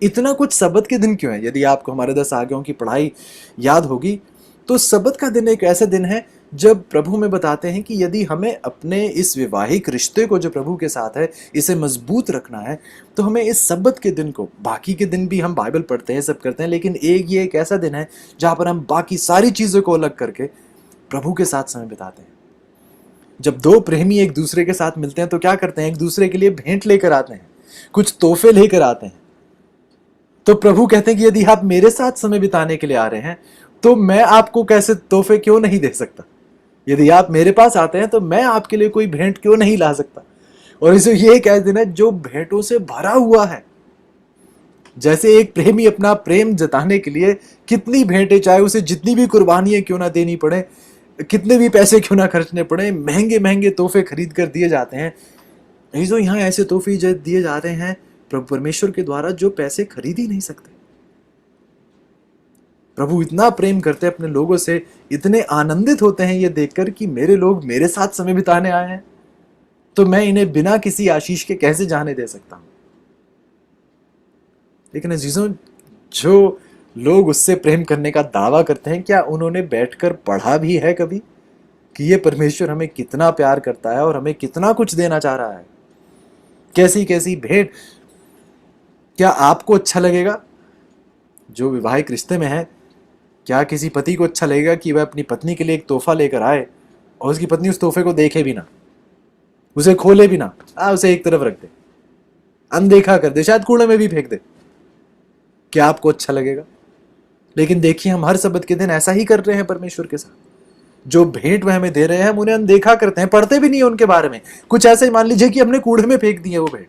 A: इतना कुछ सब्त के दिन क्यों है? यदि आपको हमारे 10 आज्ञाओं की पढ़ाई याद होगी तो सब्त का दिन एक ऐसा दिन है जब प्रभु में बताते हैं कि यदि हमें अपने इस वैवाहिक रिश्ते को जो प्रभु के साथ है इसे मजबूत रखना है, तो हमें इस सब्त के दिन को, बाकी के दिन भी हम बाइबल पढ़ते हैं, सब करते हैं, लेकिन ये एक ऐसा दिन है जहाँ पर हम बाकी सारी चीज़ों को अलग करके प्रभु के साथ समय बिताते हैं। जब 2 प्रेमी एक दूसरे के साथ मिलते हैं तो क्या करते हैं? एक दूसरे के लिए भेंट लेकर आते हैं, कुछ तोहफे लेकर आते हैं। तो प्रभु कहते हैं कि यदि आप मेरे साथ समय बिताने के लिए आ रहे हैं तो मैं आपको कैसे तोहफे क्यों नहीं दे सकता? यदि आप मेरे पास आते हैं तो मैं आपके लिए कोई भेंट क्यों नहीं ला सकता? और इसे ये एक ऐसा दिन है जो भेंटों से भरा हुआ है। जैसे एक प्रेमी अपना प्रेम जताने के लिए कितनी भेंटें, चाहे उसे जितनी भी कुर्बानियां क्यों ना देनी पड़े, कितने भी पैसे क्यों ना खर्चने पड़े, महंगे महंगे तोहफे खरीद कर दिए जाते हैं। जो यहाँ ऐसे तोहफे दिए जाते हैं प्रभु परमेश्वर के द्वारा जो पैसे खरीद ही नहीं सकते। प्रभु इतना प्रेम करते हैं अपने लोगों से, इतने आनंदित होते हैं ये देखकर कि मेरे लोग मेरे साथ समय बिताने आए हैं, तो मैं इन्हें बिना किसी आशीष के कैसे जाने दे सकता हूं? लेकिन अजीजों, जो लोग उससे प्रेम करने का दावा करते हैं, क्या उन्होंने बैठकर पढ़ा भी है कभी कि ये परमेश्वर हमें कितना प्यार करता है और हमें कितना कुछ देना चाह रहा है? कैसी कैसी भेंट। क्या आपको अच्छा लगेगा जो विवाहिक रिश्ते में है, क्या किसी पति को अच्छा लगेगा कि वह अपनी पत्नी के लिए एक तोहफा लेकर आए और उसकी पत्नी उस तोहफे को देखे भी ना, उसे खोले भी ना, उसे एक तरफ रख दे, अनदेखा कर दे, शायद कूड़े में भी फेंक दे? क्या आपको अच्छा लगेगा? लेकिन देखिए, हम हर सब्त के दिन ऐसा ही कर रहे हैं परमेश्वर के साथ। जो भेंट वह हमें दे रहे हैं हम उन्हें अनदेखा करते हैं, पढ़ते भी नहीं है उनके बारे में। कुछ ऐसे ही मान लीजिए कि हमने कूड़े में फेंक दी है वो भेंट।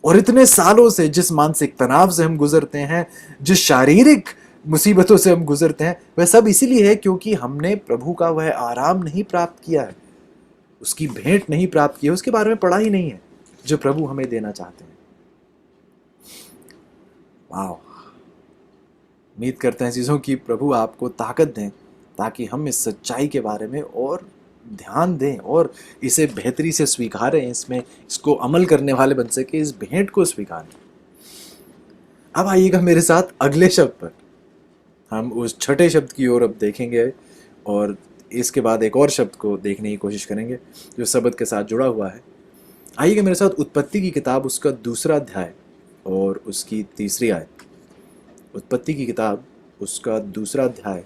A: और इतने सालों से जिस मानसिक तनाव से हम गुजरते हैं, जिस शारीरिक मुसीबतों से हम गुजरते हैं, वह सब इसीलिए है क्योंकि हमने प्रभु का वह आराम नहीं प्राप्त किया है, उसकी भेंट नहीं प्राप्त की है, उसके बारे में पढ़ा ही नहीं है जो प्रभु हमें देना चाहते हैं। वाह, उम्मीद करते हैं चीज़ों की प्रभु आपको ताकत दें ताकि हम इस सच्चाई के बारे में और ध्यान दें और इसे बेहतरी से स्वीकारें, इसको अमल करने वाले बन सके, इस भेंट को स्वीकारें। अब आइएगा मेरे साथ अगले शब्द पर। हम उस छठे शब्द की ओर अब देखेंगे और इसके बाद एक और शब्द को देखने की कोशिश करेंगे जो शब्द के साथ जुड़ा हुआ है। आइएगा मेरे साथ उत्पत्ति की किताब, उसका 2 अध्याय और उसकी 3 आयत। उत्पत्ति की किताब, उसका 2 अध्याय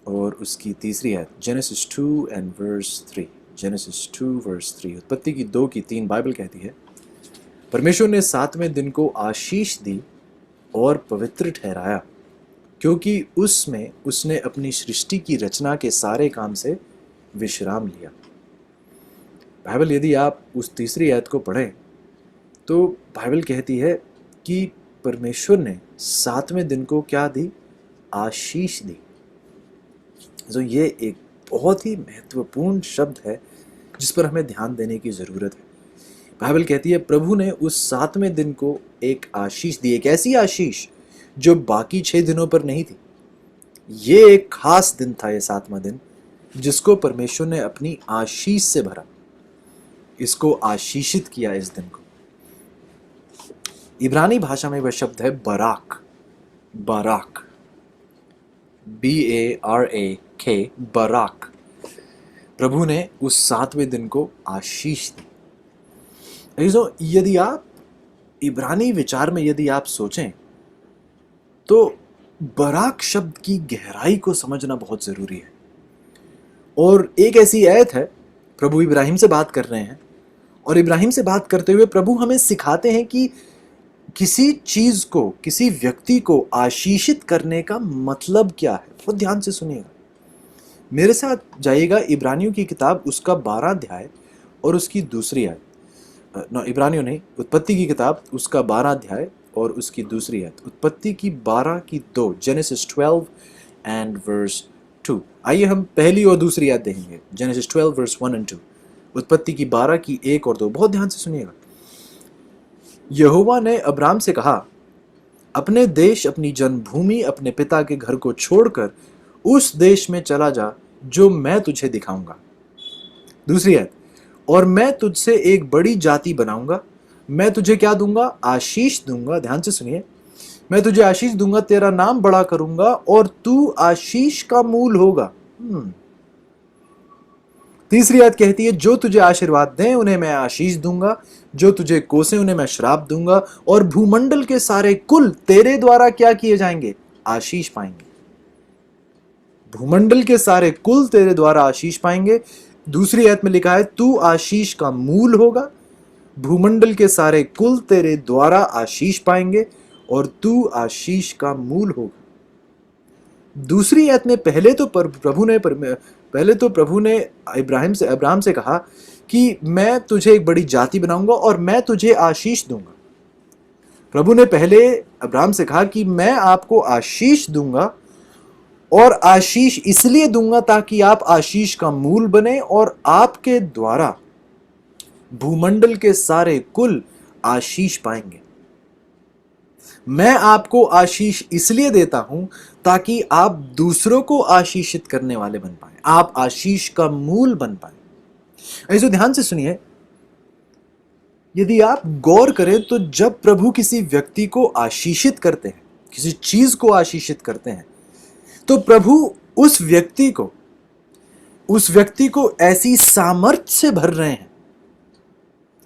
A: और उसकी 3 आयत। Genesis 2 and verse 3। Genesis 2 verse 3। उत्पत्ति की 2 की 3 बाइबल कहती है, परमेश्वर ने 7वें दिन को आशीष दी और पवित्र ठहराया, क्योंकि उसमें उसने अपनी सृष्टि की रचना के सारे काम से विश्राम लिया। बाइबल यदि आप उस 3 आयत को पढ़ें तो बाइबल कहती है कि परमेश्वर ने 7वें दिन को क्या दी? आशीष दी। तो ये एक बहुत ही महत्वपूर्ण शब्द है जिस पर हमें ध्यान देने की ज़रूरत है। बाइबल कहती है प्रभु ने उस 7वें दिन को एक आशीष दी, एक ऐसी आशीष जो बाकी 6 दिनों पर नहीं थी। ये एक खास दिन था, ये 7वां दिन, जिसको परमेश्वर ने अपनी आशीष से भरा, इसको आशीषित किया इस दिन को। इब्रानी भाषा में वह शब्द है बराक। बराक, BARAK, बराक। प्रभु ने उस 7वें दिन को आशीष दी। यदि आप इब्रानी विचार में यदि आप सोचें तो बराक शब्द की गहराई को समझना बहुत जरूरी है। और एक ऐसी आयत है, प्रभु इब्राहिम से बात कर रहे हैं और इब्राहिम से बात करते हुए प्रभु हमें सिखाते हैं कि किसी चीज को, किसी व्यक्ति को आशीषित करने का मतलब क्या है। बहुत ध्यान से सुनिएगा, मेरे साथ जाइएगा इब्रानियों की किताब, उसका 12 अध्याय और उसकी 2 आयत। इब्रानियों नहीं, उत्पत्ति की किताब, उसका 12 अध्याय और उसकी 2 आयत। उत्पत्ति की 12 की 2, जेनेसिस 12 एंड वर्स 2। आइए हम पहली और दूसरी आयत देखेंगे, जेनेसिस 12 वर्स 1 एंड 2। उत्पत्ति की 12 की 1 और 2, बहुत ध्यान से सुनिएगा। यहोवा ने अब्राम से कहा, अपने देश, अपनी जन्मभूमि, अपने पिता के घर को छोड़कर उस देश में चला जा जो मैं तुझे दिखाऊंगा। 2 आयत, और मैं तुझसे एक बड़ी जाति बनाऊंगा, मैं तुझे क्या दूंगा? आशीष दूंगा। ध्यान से सुनिए, मैं तुझे आशीष दूंगा, तेरा नाम बड़ा करूंगा और तू आशीष का मूल होगा। 3 आयत कहती है, जो तुझे आशीर्वाद दें उन्हें मैं आशीष दूंगा, जो तुझे कोसें उन्हें मैं श्राप दूंगा, और भूमंडल के सारे कुल तेरे द्वारा क्या किए जाएंगे? आशीष पाएंगे। भूमंडल के सारे कुल तेरे द्वारा आशीष पाएंगे। 2 आयत में लिखा है, तू आशीष का मूल होगा, भूमंडल के सारे कुल तेरे द्वारा आशीष पाएंगे और तू आशीष का मूल होगा। 2 आयत में पहले तो प्रभु ने अब्राहम से कहा कि मैं तुझे एक बड़ी जाति बनाऊंगा और मैं तुझे आशीष दूंगा। प्रभु ने पहले अब्राहम से कहा कि मैं आपको आशीष दूंगा, और आशीष इसलिए दूंगा ताकि आप आशीष का मूल बने और आपके द्वारा भूमंडल के सारे कुल आशीष पाएंगे। मैं आपको आशीष इसलिए देता हूं ताकि आप दूसरों को आशीषित करने वाले बन पाए, आप आशीष का मूल बन पाए। ऐसे ध्यान से सुनिए, यदि आप गौर करें तो जब प्रभु किसी व्यक्ति को आशीषित करते हैं, किसी चीज को आशीषित करते हैं, तो प्रभु उस व्यक्ति को ऐसी सामर्थ्य से भर रहे हैं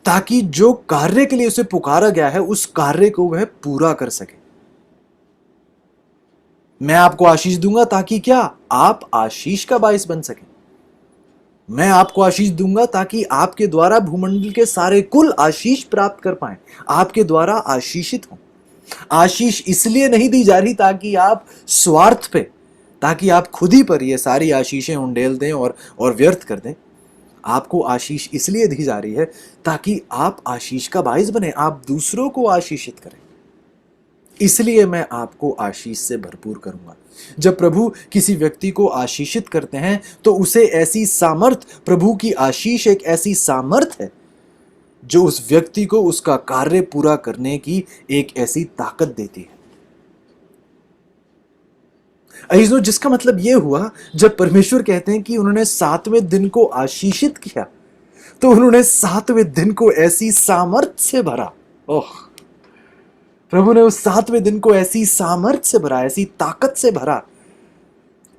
A: ताकि जो कार्य के लिए उसे पुकारा गया है उस कार्य को वह पूरा कर सके। मैं आपको आशीष दूंगा ताकि क्या? आप आशीष का बायस बन सके। मैं आपको आशीष दूंगा ताकि आपके द्वारा भूमंडल के सारे कुल आशीष प्राप्त कर पाएं, आपके द्वारा आशीषित हों। आशीष इसलिए नहीं दी जा रही ताकि आप स्वार्थ पे, ताकि आप खुद ही पर ये सारी आशीषें उंडेल दें और व्यर्थ कर दें। आपको आशीष इसलिए दी जा रही है ताकि आप आशीष का बाइस बने, आप दूसरों को आशीषित करें। इसलिए मैं आपको आशीष से भरपूर करूंगा। जब प्रभु किसी व्यक्ति को आशीषित करते हैं तो उसे ऐसी सामर्थ, प्रभु की आशीष एक ऐसी सामर्थ है जो उस व्यक्ति को उसका कार्य पूरा करने की एक ऐसी ताकत देती है। अजीजों, जिसका मतलब यह हुआ, जब परमेश्वर कहते हैं कि उन्होंने 7वें दिन को आशीषित किया, तो उन्होंने 7वें दिन को ऐसी सामर्थ से भरा। ओह, प्रभु ने उस 7वें दिन को ऐसी सामर्थ से भरा, ऐसी ताकत से भरा,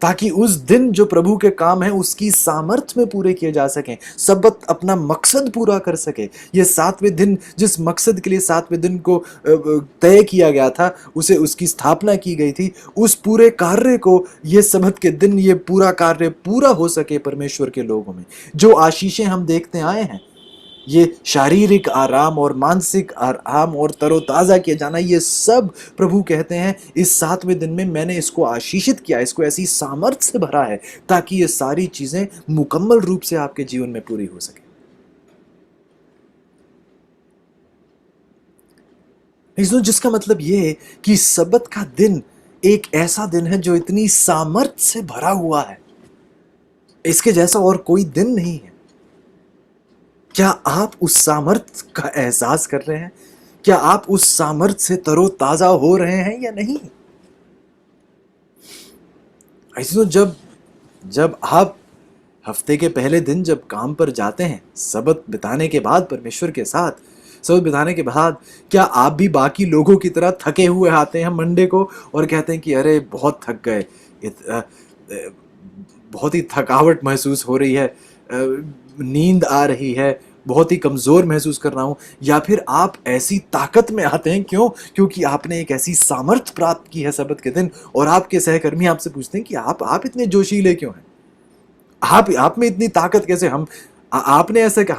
A: ताकि उस दिन जो प्रभु के काम है उसकी सामर्थ में पूरे किए जा सकें, सबत अपना मकसद पूरा कर सके। ये 7वें दिन, जिस मकसद के लिए 7वें दिन को तय किया गया था, उसे उसकी स्थापना की गई थी, उस पूरे कार्य को ये सबत के दिन ये पूरा कार्य पूरा हो सके परमेश्वर के लोगों में। जो आशीषें हम देखते आए हैं, ये शारीरिक आराम और मानसिक आराम और तरोताजा किया जाना, ये सब प्रभु कहते हैं इस 7वें दिन में मैंने इसको आशीषित किया, इसको ऐसी सामर्थ से भरा है ताकि ये सारी चीजें मुकम्मल रूप से आपके जीवन में पूरी हो सके। जिसका मतलब ये है कि सबत का दिन एक ऐसा दिन है जो इतनी सामर्थ से भरा हुआ है, इसके जैसा और कोई दिन नहीं है। क्या आप उस सामर्थ का एहसास कर रहे हैं? क्या आप उस सामर्थ से तरोताजा हो रहे हैं या नहीं? ऐसे तो जब आप हफ्ते के पहले दिन जब काम पर जाते हैं, सबत बिताने के बाद परमेश्वर के साथ सबत बिताने के बाद, क्या आप भी बाकी लोगों की तरह थके हुए आते हैं मंडे को और कहते हैं कि अरे बहुत थक गए, बहुत ही थकावट महसूस हो रही है, नींद आ रही है, बहुत ही कमज़ोर महसूस कर रहा हूँ? या फिर आप ऐसी ताकत में आते हैं, क्योंकि आपने एक ऐसी सामर्थ प्राप्त की है सबत के दिन, और आपके सहकर्मी आपसे पूछते हैं कि आप इतने जोशीले क्यों हैं, आप में इतनी ताकत कैसे? आपने ऐसा कि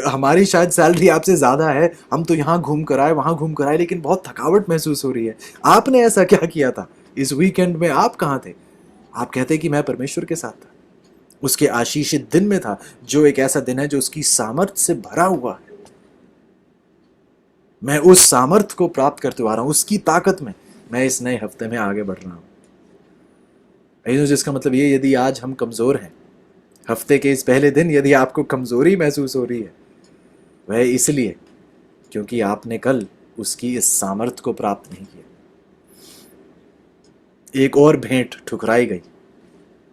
A: हमारी शायद सैलरी आपसे ज़्यादा है, हम तो यहाँ घूम कर आए, वहाँ घूम कर आए, लेकिन बहुत थकावट महसूस हो रही है। आपने ऐसा क्या किया था इस वीकेंड में? आप कहाँ थे? आप कहते हैं कि मैं परमेश्वर के साथ था, उसके आशीषित दिन में था, जो एक ऐसा दिन है जो उसकी सामर्थ से भरा हुआ है। मैं उस सामर्थ को प्राप्त करते आ रहा हूं, उसकी ताकत में मैं इस नए हफ्ते में आगे बढ़ रहा हूं। जिसका मतलब ये, यदि आज हम कमजोर हैं, हफ्ते के इस पहले दिन यदि आपको कमजोरी महसूस हो रही है, वह इसलिए क्योंकि आपने कल उसकी इस सामर्थ को प्राप्त नहीं किया। एक और भेंट ठुकराई गई।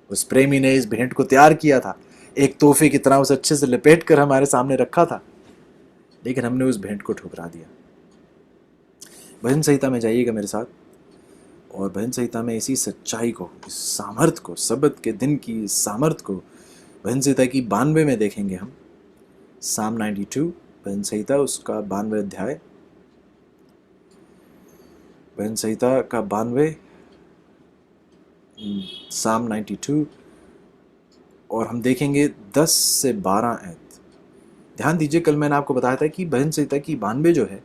A: उस प्रेमी ने इस भेंट को तैयार किया था, एक तोहफे की तरह उसे अच्छे से लपेट कर हमारे सामने रखा था, लेकिन हमने उस भेंट को ठुकरा दिया। भजन संहिता में जाइएगा मेरे साथ, और भजन संहिता में इसी सच्चाई को, इस सामर्थ को, सबत के दिन की सामर्थ को भजन संहिता की 92 में देखेंगे हम। साम 92, भजन संहिता उसका 92 अध्याय, भजन संहिता का 92, साम 92, और हम देखेंगे 10 से 12 आयत। ध्यान दीजिए, कल मैंने आपको बताया था कि भजन संहिता की 92 जो है,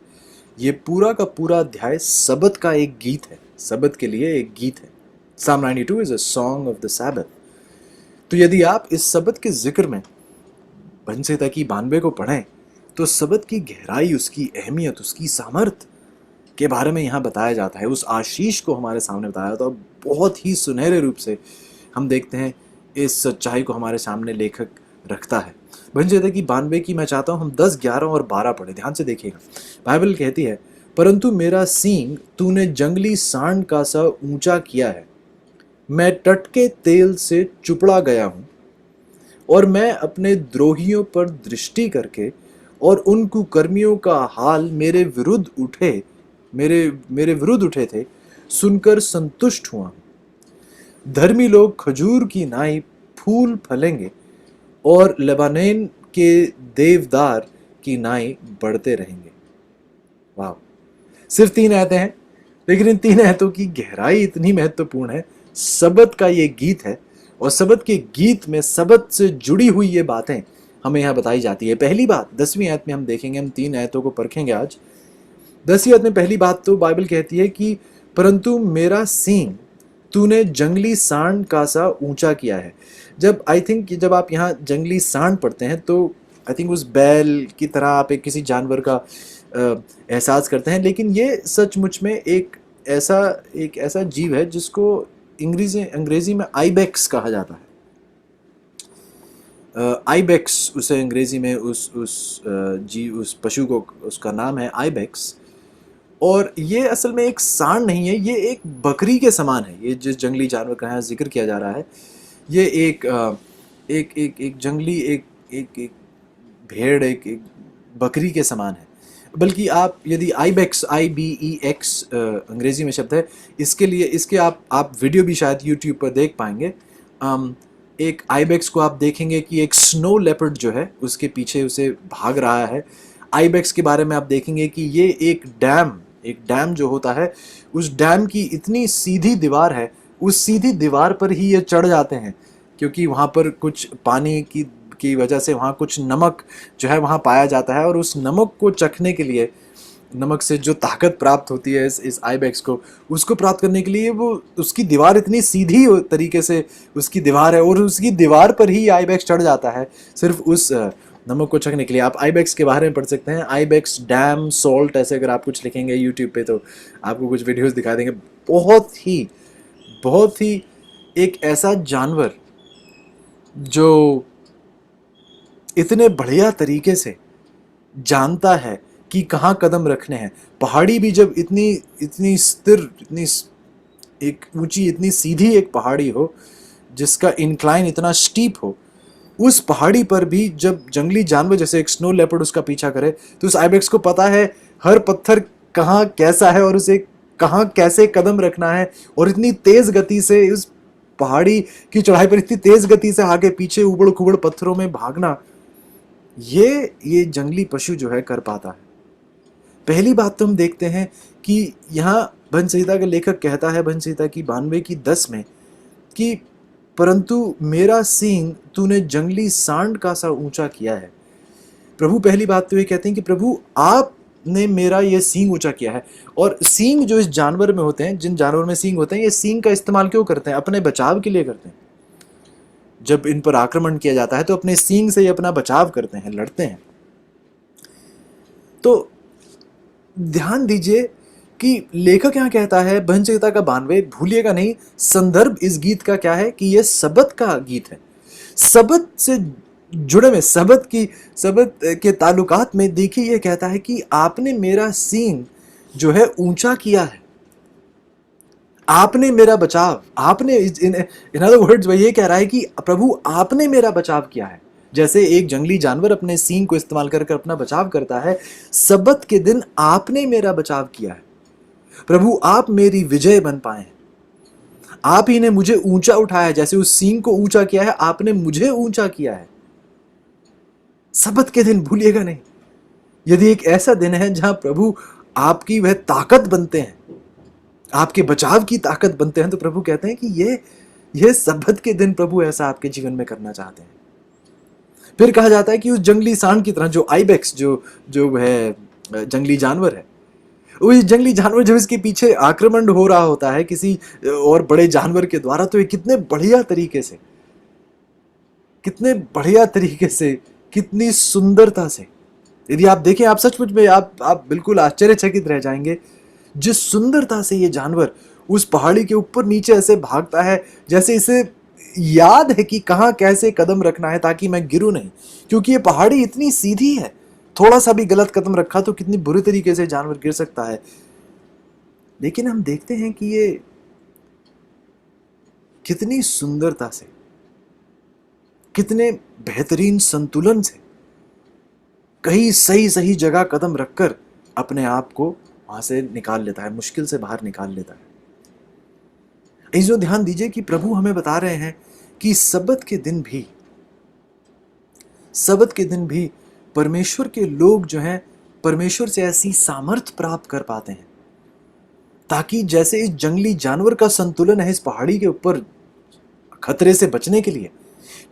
A: ये पूरा का पूरा अध्याय सबत का एक गीत है, सबत के लिए एक गीत है। साम 92 is a song of the Sabbath. तो यदि आप इस सबत के जिक्र में भजन संहिता की 92 को पढ़ें, तो सबत की गहराई, उसकी अहमियत, उसकी सामर्थ के बारे में यहाँ बताया जाता है। उस आशीष को हमारे सामने बताया जाता है, बहुत ही सुनहरे रूप से हम देखते हैं इस सच्चाई को हमारे सामने लेखक रखता है। भजन संहिता की 92 की मैं चाहता हूँ हम 10, 11 और 12 पढ़े। ध्यान से देखिएगा। बाइबल कहती है, परंतु मेरा सींग तूने जंगली सांड का सा ऊंचा किया है, मैं टटके तेल से चुपड़ा गया हूँ, और मैं अपने द्रोहियों पर दृष्टि करके और उन कुकर्मियों का हाल मेरे विरुद्ध उठे थे सुनकर संतुष्ट हुआ हूँ। धर्मी लोग खजूर की नाई फूल फलेंगे और लेबानोन के देवदार की नाई बढ़ते रहेंगे। वाह, सिर्फ 3 आयतें हैं, लेकिन इन 3 आयतों की गहराई इतनी महत्वपूर्ण है। सबत का ये गीत है, और सबत के गीत में सबत से जुड़ी हुई ये बातें हमें यहाँ बताई जाती है। पहली बात 10वीं आयत में हम देखेंगे, हम 3 आयतों को परखेंगे आज। 10वीं आयत में पहली बात तो बाइबल कहती है कि परंतु मेरा सींग तूने जंगली सांड का सा ऊंचा किया है। जब आई थिंक जब आप यहाँ जंगली सांड पढ़ते हैं तो आई थिंक उस बैल की तरह आप एक किसी जानवर का एहसास करते हैं, लेकिन ये सचमुच में एक ऐसा जीव है जिसको अंग्रेजी में आइबेक्स कहा जाता है। आइबेक्स उसे अंग्रेजी में उस पशु को उसका नाम है आइबेक्स। और ये असल में एक सांड नहीं है, ये एक बकरी के समान है। ये जिस जंगली जानवर का यहाँ जिक्र किया जा रहा है, ये एक जंगली एक भेड़, एक बकरी के समान है। बल्कि आप यदि आइबेक्स IBEX अंग्रेजी में शब्द है, इसके आप वीडियो भी शायद यूट्यूब पर देख पाएंगे। एक आइबेक्स को आप देखेंगे कि एक स्नो लेपर्ड जो है उसके पीछे उसे भाग रहा है। आइबेक्स के बारे में आप देखेंगे कि ये एक डैम जो होता है, उस डैम की इतनी सीधी दीवार है, उस सीधी दीवार पर ही ये चढ़ जाते हैं, क्योंकि वहाँ पर कुछ पानी की वजह से वहाँ कुछ नमक जो है वहाँ पाया जाता है, और उस नमक को चखने के लिए, नमक से जो ताकत प्राप्त होती है इस आइबेक्स को, उसको प्राप्त करने के लिए वो उसकी दीवार इतनी सीधी तरीके से उसकी दीवार है, और उसकी दीवार पर ही आइबेक्स चढ़ जाता है सिर्फ उस नमक को चखने के लिए। आप आइबेक्स के बारे में पढ़ सकते हैं, आइबेक्स डैम सॉल्ट, ऐसे अगर आप कुछ लिखेंगे यूट्यूब पे तो आपको कुछ वीडियोस दिखा देंगे। बहुत ही एक ऐसा जानवर जो इतने बढ़िया तरीके से जानता है कि कहाँ कदम रखने हैं। पहाड़ी भी जब इतनी स्थिर, इतनी एक ऊंची, इतनी सीधी एक पहाड़ी हो जिसका इंक्लाइन इतना स्टीप हो, उस पहाड़ी पर भी जब जंगली जानवर जैसे एक स्नो लेपर्ड उसका पीछा करे, तो उस आइबेक्स को पता है हर पत्थर कहाँ कैसा है और उसे कहाँ कैसे कदम रखना है। और इतनी तेज गति से उस पहाड़ी की चढ़ाई पर इतनी तेज गति से आगे पीछे उबड़ खुबड़ पत्थरों में भागना, ये जंगली पशु जो है कर पाता है। पहली बात तो हम देखते हैं कि यहाँ भजन संहिता का लेखक कहता है, भजन संहिता की 92 की 10 में, कि परंतु मेरा सींग तूने जंगली सांड का सा ऊंचा किया है। प्रभु पहली बात तो ये कहते हैं कि प्रभु आपने मेरा ये सींग ऊंचा किया है। और सींग जो इस जानवर में होते हैं, जिन जानवर में सींग होते हैं, ये सींग का इस्तेमाल क्यों करते हैं? अपने बचाव के लिए करते हैं। जब इन पर आक्रमण किया जाता है तो अपने सींग से ये अपना बचाव करते हैं, लड़ते हैं। तो ध्यान दीजिए कि लेखक यहाँ कहता है भजन संहिता का 92, भूलिएगा नहीं, संदर्भ इस गीत का क्या है कि यह सबत का गीत है। सबत से जुड़े में, सबत के ताल्लुकात में देखिए ये कहता है कि आपने मेरा सींग जो है ऊंचा किया है, आपने मेरा बचाव, आपने इन अदर वर्ड्स वह ये कह रहा है कि प्रभु आपने मेरा बचाव किया है। जैसे एक जंगली जानवर अपने सींग को इस्तेमाल कर अपना बचाव करता है, सबत के दिन आपने मेरा बचाव किया है। प्रभु आप मेरी विजय बन पाए हैं, आप ही ने मुझे ऊंचा उठाया, जैसे उस सींग को ऊंचा किया है, आपने मुझे ऊंचा किया है। सबत के दिन भूलिएगा नहीं। यदि एक ऐसा दिन है जहां प्रभु आपकी वह ताकत बनते हैं, आपके बचाव की ताकत बनते हैं, तो प्रभु कहते हैं कि ये सबत के दिन प्रभु ऐसा आपके जीवन में करना चाहते हैं। फिर कहा जाता है कि उस जंगली सांड की तरह, जो आइबेक्स जो है जंगली जानवर है, वो जंगली जानवर जब इसके पीछे आक्रमण हो रहा होता है किसी और बड़े जानवर के द्वारा, तो ये कितने बढ़िया तरीके से, कितनी सुंदरता से, यदि आप देखें, आप सचमुच में आप बिल्कुल आश्चर्यचकित रह जाएंगे जिस सुंदरता से ये जानवर उस पहाड़ी के ऊपर नीचे ऐसे भागता है, जैसे इसे याद है कि कहाँ कैसे कदम रखना है ताकि मैं गिरूं नहीं, क्योंकि ये पहाड़ी इतनी सीधी है, थोड़ा सा भी गलत कदम रखा तो कितनी बुरी तरीके से जानवर गिर सकता है। लेकिन हम देखते हैं कि ये कितनी सुंदरता से, कितने बेहतरीन संतुलन से कहीं सही जगह कदम रखकर अपने आप को वहां से निकाल लेता है, मुश्किल से बाहर निकाल लेता है। इस ध्यान दीजिए कि प्रभु हमें बता रहे हैं कि सबत के दिन भी परमेश्वर के लोग जो हैं, परमेश्वर से ऐसी सामर्थ प्राप्त कर पाते हैं, ताकि जैसे इस जंगली जानवर का संतुलन है इस पहाड़ी के ऊपर खतरे से बचने के लिए,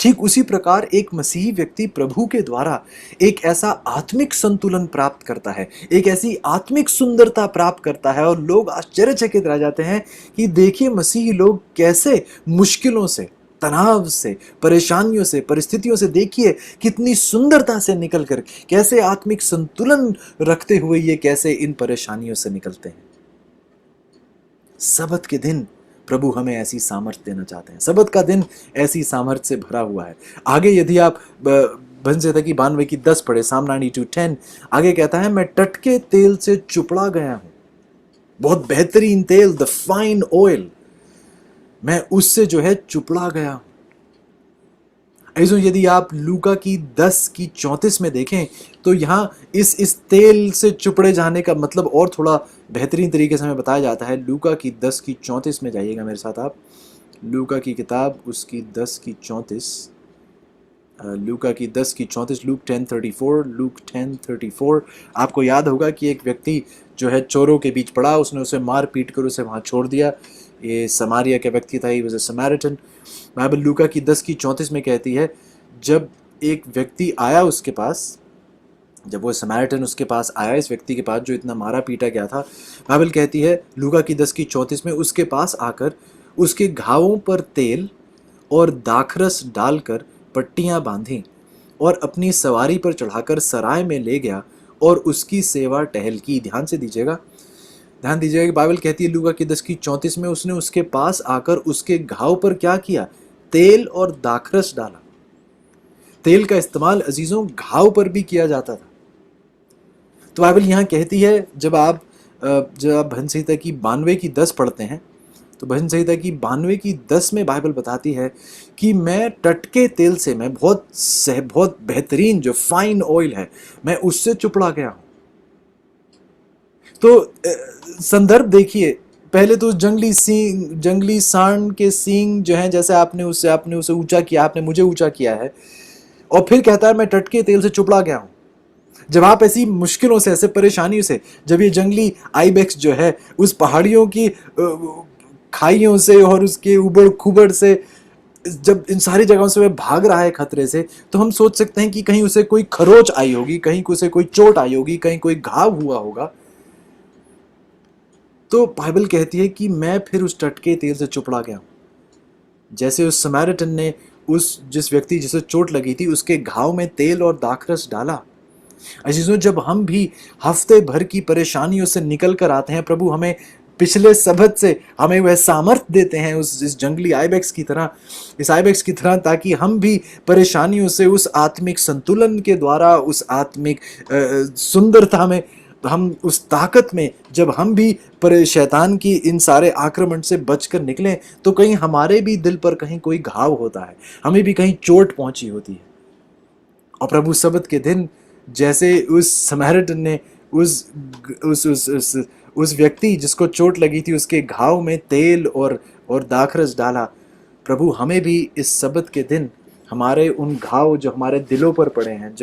A: ठीक उसी प्रकार एक मसीही व्यक्ति प्रभु के द्वारा एक ऐसा आत्मिक संतुलन प्राप्त करता है, एक ऐसी आत्मिक सुंदरता प्राप्त करता है, और लोग आश्चर्यचकित रह जाते हैं कि देखिए मसीही लोग कैसे मुश्किलों से, तनाव से, परेशानियों से, परिस्थितियों से देखिए कितनी सुंदरता से निकलकर, कैसे आत्मिक संतुलन रखते हुए ये कैसे इन परेशानियों से निकलते हैं। सबत के दिन प्रभु हमें ऐसी सामर्थ्य देना चाहते हैं। सबत का दिन ऐसी सामर्थ्य से भरा हुआ है। आगे यदि आप भजन की 92 की 10 पढ़े, साम 92:10, आगे कहता है, मैं टटके तेल से चुपड़ा गया हूं, बहुत बेहतरीन तेल, द फाइन ऑयल, मैं उससे जो है चुपड़ा गया हूं। ऐसे यदि आप लूका की 10 की 34 में देखें तो यहाँ इस तेल से चुपड़े जाने का मतलब और थोड़ा बेहतरीन तरीके से हमें बताया जाता है। लूका की 10 की 34 में जाइएगा मेरे साथ आप, लूका की किताब उसकी 10 की 34, लूका की 10 की 34, लूक 10:34, लूक 10:34। आपको याद होगा कि एक व्यक्ति जो है चोरों के बीच पड़ा, उसने उसे मार पीट कर उसे वहाँ छोड़ दिया। ये समारिया का व्यक्ति था, he was a Samaritan. Bible लूका की 10 की 34 में कहती है, जब एक व्यक्ति आया उसके पास, जब वो समैरिटन उसके पास आया, इस व्यक्ति के पास जो इतना मारा पीटा गया था, बाइबल कहती है लूका की 10 की 34 में, उसके पास आकर उसके घावों पर तेल और दाखरस डालकर पट्टियां बांधी और अपनी सवारी पर चढ़ाकर सराय में ले गया और उसकी सेवा टहल की। ध्यान से दीजिएगा, ध्यान दीजिएगा कि बाइबल कहती है लूका की 10 की 34 में, उसने उसके पास आकर उसके घाव पर क्या किया? तेल और दाखरस डाला। तेल का इस्तेमाल अजीजों घाव पर भी किया जाता था। तो बाइबल यहाँ कहती है, जब आप भजन संहिता की 92 की 10 पढ़ते हैं तो भजन संहिता की 92 की 10 में बाइबल बताती है कि मैं टटके तेल से, मैं बहुत बेहतरीन जो फाइन ऑयल है, मैं उससे चुपड़ा गया हूं। तो संदर्भ देखिए, पहले तो जंगली सांड के सींग जो है, जैसे आपने उसे ऊंचा किया, आपने मुझे ऊंचा किया है, और फिर कहता है मैं टटके तेल से चुपड़ा गया हूं। जब आप ऐसी मुश्किलों से, ऐसे परेशानियों से, जब ये जंगली आइबेक्स जो है उस पहाड़ियों की खाइयों से और उसके उबड़ खुबड़ से, जब इन सारी जगहों से वह भाग रहा है खतरे से, तो हम सोच सकते हैं कि कहीं उसे कोई खरोच आई होगी, कहीं उसे कोई चोट आई होगी, कहीं कोई घाव हुआ होगा। तो बाइबल कहती है कि मैं फिर उस टटके तेल से चुपड़ा गया हूं। जैसे उस समैरिटन ने जिस व्यक्ति जिसे चोट लगी थी उसके घाव में तेल और दाखरस डाला। अजीजों, जब हम भी हफ्ते भर की परेशानियों से निकल कर आते हैं, प्रभु हमें पिछले सबत से हमें वह सामर्थ्य देते हैं इस जंगली आइबेक्स की तरह, ताकि हम भी परेशानियों से उस आत्मिक संतुलन के द्वारा, उस आत्मिक सुंदरता में, हम उस ताकत में, जब हम भी शैतान की इन सारे आक्रमण से बचकर निकलें, तो कहीं हमारे भी दिल पर कहीं कोई घाव होता है, हमें भी कहीं चोट पहुंची होती है। और प्रभु सबत के दिन जैसे उस समैरिटन ने उस व्यक्ति जिसको चोट लगी थी उसके घाव में तेल और दाखरस डाला, प्रभु हमें भी इस सबत के दिन हमारे उन घाव जो हमारे दिलों पर पड़े हैं,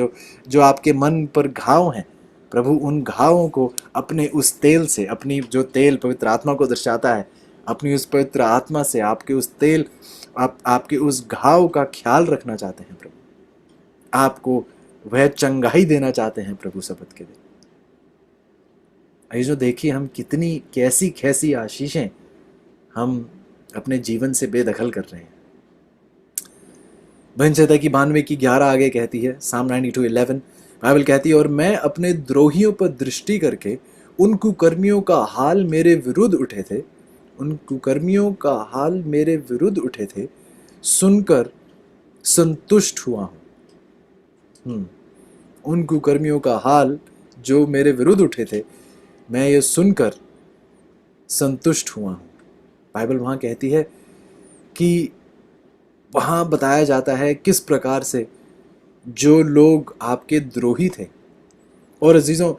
A: जो आपके मन पर घाव हैं, प्रभु उन घावों को अपने उस तेल से, अपनी जो तेल पवित्र आत्मा को दर्शाता है, अपनी उस पवित्र आत्मा से आपके उस तेल, आपके उस घाव का ख्याल रखना चाहते हैं प्रभु, आपको वह चंगाई देना चाहते हैं प्रभु सबत के दिन। जो देखिए हम कैसी आशीषें हम अपने जीवन से बेदखल कर रहे हैं। भजन संहिता की 92 की 11 आगे कहती है, साम 92:11, बाइबल कहती है, और मैं अपने द्रोहियों पर दृष्टि करके उन कुकर्मियों का हाल मेरे विरुद्ध उठे थे, सुनकर संतुष्ट हुआ हूं। उन कुकर्मियों का हाल जो मेरे विरुद्ध उठे थे, मैं ये सुनकर संतुष्ट हुआ हूं। बाइबल वहां कहती है कि वहां बताया जाता है किस प्रकार से जो लोग आपके द्रोही थे, और अजीजों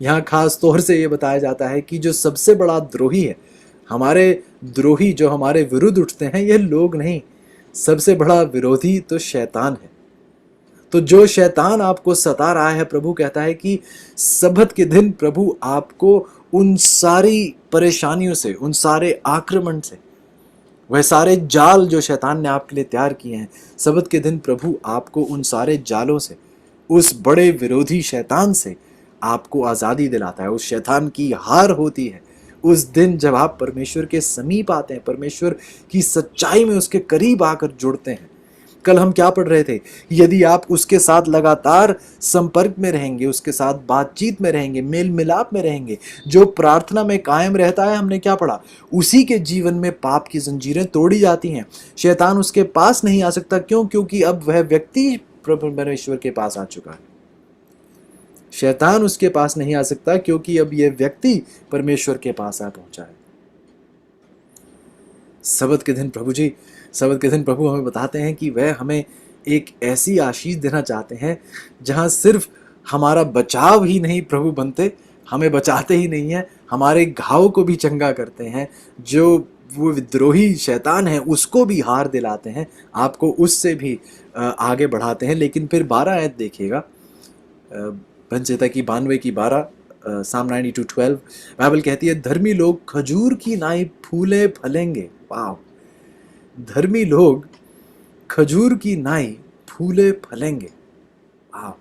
A: यहाँ खास तौर से ये बताया जाता है कि जो सबसे बड़ा द्रोही है, हमारे द्रोही जो हमारे विरुद्ध उठते हैं, ये लोग नहीं, सबसे बड़ा विरोधी तो शैतान है। तो जो शैतान आपको सता रहा है, प्रभु कहता है कि सबत के दिन प्रभु आपको उन सारी परेशानियों से, उन सारे आक्रमण से वह सारे जाल जो शैतान ने आपके लिए तैयार किए हैं, सब्त के दिन प्रभु आपको उन सारे जालों से, उस बड़े विरोधी शैतान से आपको आज़ादी दिलाता है। उस शैतान की हार होती है उस दिन जब आप परमेश्वर के समीप आते हैं, परमेश्वर की सच्चाई में उसके करीब आकर जुड़ते हैं। कल हम क्या पढ़ रहे थे? यदि आप उसके साथ लगातार संपर्क में रहेंगे, उसके साथ बातचीत में रहेंगे, मेल मिलाप में रहेंगे, जो प्रार्थना में कायम रहता है, हमने क्या पढ़ा? उसी के जीवन में पाप की जंजीरें तोड़ी जाती हैं। शैतान उसके पास नहीं आ सकता। क्यों? क्योंकि अब वह व्यक्ति परमेश्वर के पास आ चुका है। शैतान उसके पास नहीं आ सकता क्योंकि अब यह व्यक्ति परमेश्वर के पास आ पहुंचा है। सब्त के दिन प्रभु हमें बताते हैं कि वह हमें एक ऐसी आशीष देना चाहते हैं जहां सिर्फ हमारा बचाव ही नहीं प्रभु बनते, हमें बचाते ही नहीं है, हमारे घाव को भी चंगा करते हैं। जो वो विद्रोही शैतान है उसको भी हार दिलाते हैं, आपको उससे भी आगे बढ़ाते हैं। लेकिन फिर 12 आयत देखिएगा, पंचेता की 92 की 12, साम 92:12, बाइबल कहती है, धर्मी लोग खजूर की नाई फूले फलेंगे। वाह! धर्मी लोग खजूर की नाई फूले फलेंगे। वाह!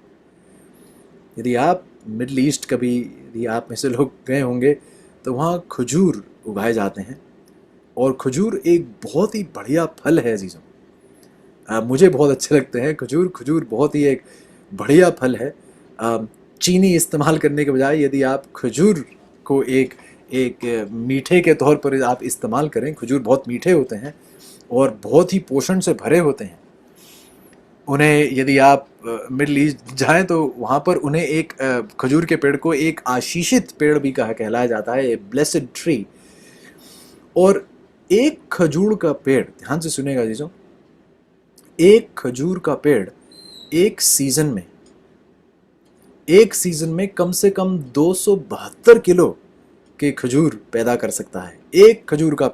A: यदि आप मिडल ईस्ट कभी, यदि आप में से लोग गए होंगे तो वहाँ खजूर उगाए जाते हैं, और खजूर एक बहुत ही बढ़िया फल है अजीज़ों। मुझे बहुत अच्छे लगते हैं खजूर बहुत ही एक बढ़िया फल है। चीनी इस्तेमाल करने के बजाय यदि आप खजूर को एक मीठे के तौर पर आप इस्तेमाल करें, खजूर बहुत मीठे होते हैं और बहुत ही पोषण से भरे होते हैं। उन्हें यदि आप मिडल ईस्ट जाएं तो वहाँ पर उन्हें एक खजूर के पेड़ को एक आशीषित पेड़ भी कहलाया जाता है, ए ब्लेसेड ट्री। और एक खजूर का पेड़, ध्यान से सुनेगा जीजों, एक खजूर का पेड़ एक सीजन में कम से कम 272 किलो के खजूर पैदा कर सकता है। एक खजूर का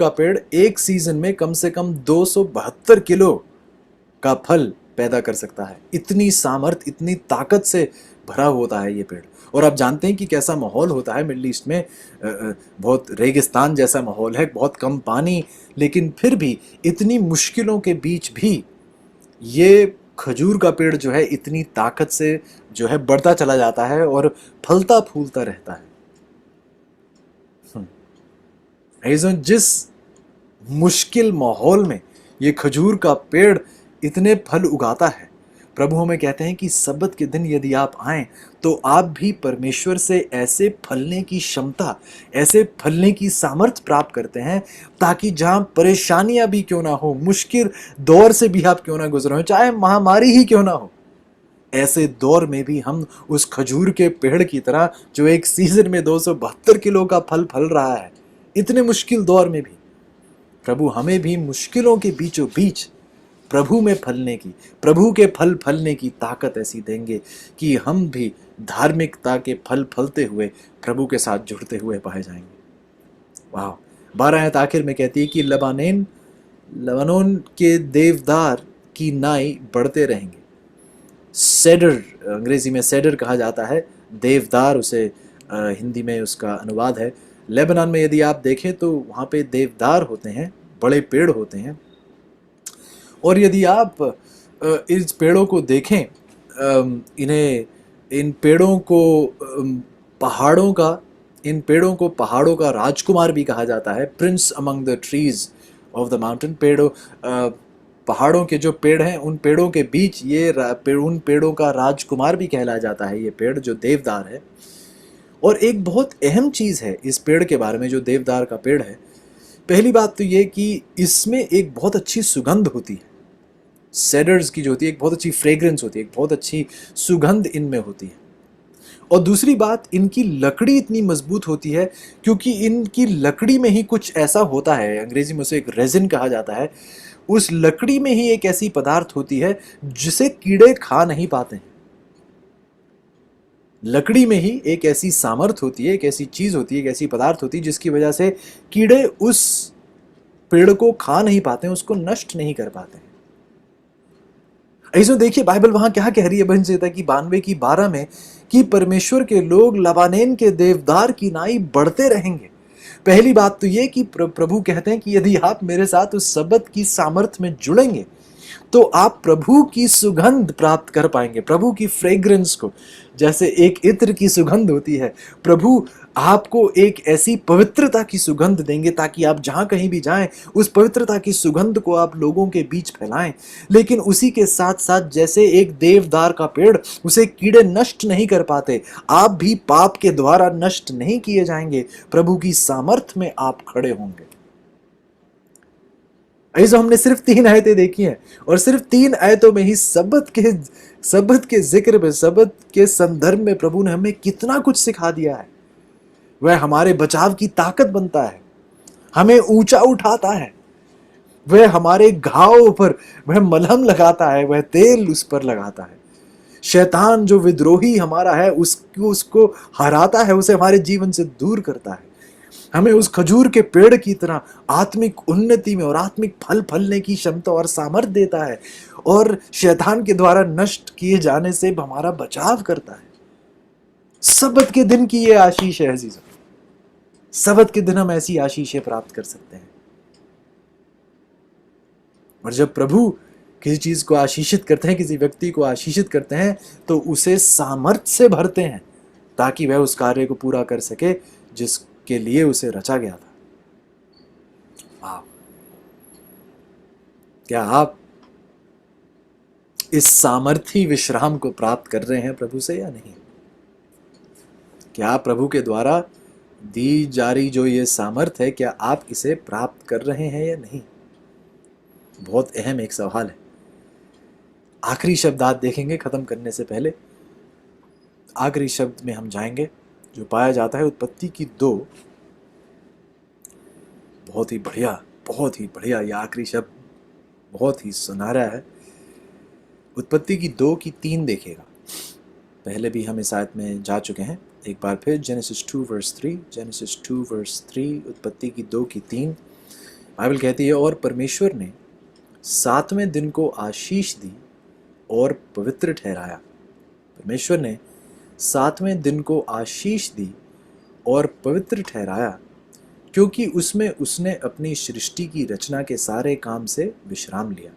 A: पेड़ एक सीजन में कम से कम 272 किलो का फल पैदा कर सकता है। इतनी सामर्थ, इतनी ताकत से भरा होता है ये पेड़। और आप जानते हैं कि कैसा माहौल होता है मिडल ईस्ट में, बहुत रेगिस्तान जैसा माहौल है, बहुत कम पानी, लेकिन फिर भी इतनी मुश्किलों के बीच भी ये खजूर का पेड़ जो है इतनी ताकत से जो है बढ़ता चला जाता है और फलता फूलता रहता है। जिस मुश्किल माहौल में ये खजूर का पेड़ इतने फल उगाता है, प्रभु हमें कहते हैं कि सब्त के दिन यदि आप आएं तो आप भी परमेश्वर से ऐसे फलने की क्षमता, ऐसे फलने की सामर्थ प्राप्त करते हैं, ताकि जहां परेशानियां भी क्यों ना हो, मुश्किल दौर से भी आप क्यों ना गुजरे हो, चाहे महामारी ही क्यों ना हो, ऐसे दौर में भी हम उस खजूर के पेड़ की तरह जो एक सीजन में 272 किलो का फल रहा है, इतने मुश्किल दौर में भी प्रभु हमें भी मुश्किलों के बीचों बीच प्रभु में फलने की, प्रभु के फल फलने की ताकत ऐसी देंगे कि हम भी धार्मिकता के फल फलते हुए प्रभु के साथ जुड़ते हुए पाए जाएंगे। वाह! 12 आयत आखिर में कहती है कि लबानोन के देवदार की नाई बढ़ते रहेंगे। सेडर, अंग्रेजी में सेडर कहा जाता है, देवदार उसे हिंदी में उसका अनुवाद है। लेबनान में यदि आप देखें तो वहाँ पे देवदार होते हैं, बड़े पेड़ होते हैं। और यदि आप इस पेड़ों को देखें, इन पेड़ों को पहाड़ों का राजकुमार भी कहा जाता है, Prince among the trees of the mountain. पहाड़ों के जो पेड़ हैं, उन पेड़ों के बीच उन पेड़ों का राजकुमार भी कहलाया जाता है ये पेड़ जो देवदार है। और एक बहुत अहम चीज़ है इस पेड़ के बारे में, जो देवदार का पेड़ है, पहली बात तो ये कि इसमें एक बहुत अच्छी सुगंध होती है। सेडर्स की जो होती है एक बहुत अच्छी फ्रेग्रेंस होती है, एक बहुत अच्छी सुगंध इनमें होती है। और दूसरी बात, इनकी लकड़ी इतनी मजबूत होती है क्योंकि इनकी लकड़ी में ही कुछ ऐसा होता है, अंग्रेजी में उसे एक रेजिन कहा जाता है। उस लकड़ी में ही एक ऐसी पदार्थ होती है जिसे कीड़े खा नहीं पाते हैं। लकड़ी में ही एक ऐसी सामर्थ होती है, एक ऐसी चीज होती है, एक ऐसी पदार्थ होती है जिसकी वजह से कीड़े उस पेड़ को खा नहीं पाते हैं, उसको नष्ट नहीं कर पाते हैं। ऐसे देखिए बाइबल वहां क्या कह रही है भजन की 92 की 12 में, कि परमेश्वर के लोग लबानोन के देवदार की नाई बढ़ते रहेंगे। पहली बात तो ये कि प्रभु कहते हैं कि यदि आप मेरे साथ उस शब्द की सामर्थ्य में जुड़ेंगे तो आप प्रभु की सुगंध प्राप्त कर पाएंगे, प्रभु की फ्रेग्रेंस को। जैसे एक इत्र की सुगंध होती है, प्रभु आपको एक ऐसी पवित्रता की सुगंध देंगे ताकि आप जहां कहीं भी जाएं उस पवित्रता की सुगंध को आप लोगों के बीच फैलाएं। लेकिन उसी के साथ साथ जैसे एक देवदार का पेड़, उसे कीड़े नष्ट नहीं कर पाते, आप भी पाप के द्वारा नष्ट नहीं किए जाएंगे, प्रभु की सामर्थ्य में आप खड़े होंगे। ऐसे हमने सिर्फ 3 आयतें देखी हैं और सिर्फ 3 आयतों में ही शब्द के जिक्र में, शब्द के संदर्भ में प्रभु ने हमें कितना कुछ सिखा दिया है। वह हमारे बचाव की ताकत बनता है, हमें ऊंचा उठाता है, वह हमारे घाव पर वह मलहम लगाता है, वह तेल उस पर लगाता है। शैतान जो विद्रोही हमारा है उसको हराता है, उसे हमारे जीवन से दूर करता है, हमें उस खजूर के पेड़ की तरह आत्मिक उन्नति में और आत्मिक फल फलने की क्षमता और सामर्थ्य देता है, और शैतान के द्वारा नष्ट किए जाने से हमारा बचाव करता है। सब्त के दिन की यह आशीष है अजीजों, सब्त के दिन हम ऐसी आशीषें प्राप्त कर सकते हैं। और जब प्रभु किसी चीज को आशीषित करते हैं, किसी व्यक्ति को आशीषित करते हैं, तो उसे सामर्थ्य से भरते हैं ताकि वह उस कार्य को पूरा कर सके जिसके लिए उसे रचा गया था। वाह! क्या आप इस सामर्थी विश्राम को प्राप्त कर रहे हैं प्रभु से या नहीं? क्या आप प्रभु के द्वारा दी जा रही जो ये सामर्थ्य है, क्या आप इसे प्राप्त कर रहे हैं या नहीं? बहुत अहम एक सवाल है। आखिरी शब्द आज देखेंगे खत्म करने से पहले। आखिरी शब्द में हम जाएंगे जो पाया जाता है उत्पत्ति की 2। बहुत ही बढ़िया ये आखिरी शब्द बहुत ही सुनहरा है। उत्पत्ति की 2 की 3 देखिएगा। पहले भी हम इस आयत में जा चुके हैं, एक बार फिर जेनेसिस 2 वर्स 3, जेनेसिस 2 वर्स 3, उत्पत्ति की 2 की 3। बाइबल कहती है, और परमेश्वर ने 7वें दिन को आशीष दी और पवित्र ठहराया। परमेश्वर ने 7वें दिन को आशीष दी और पवित्र ठहराया, क्योंकि उसमें उसने अपनी सृष्टि की रचना के सारे काम से विश्राम लिया।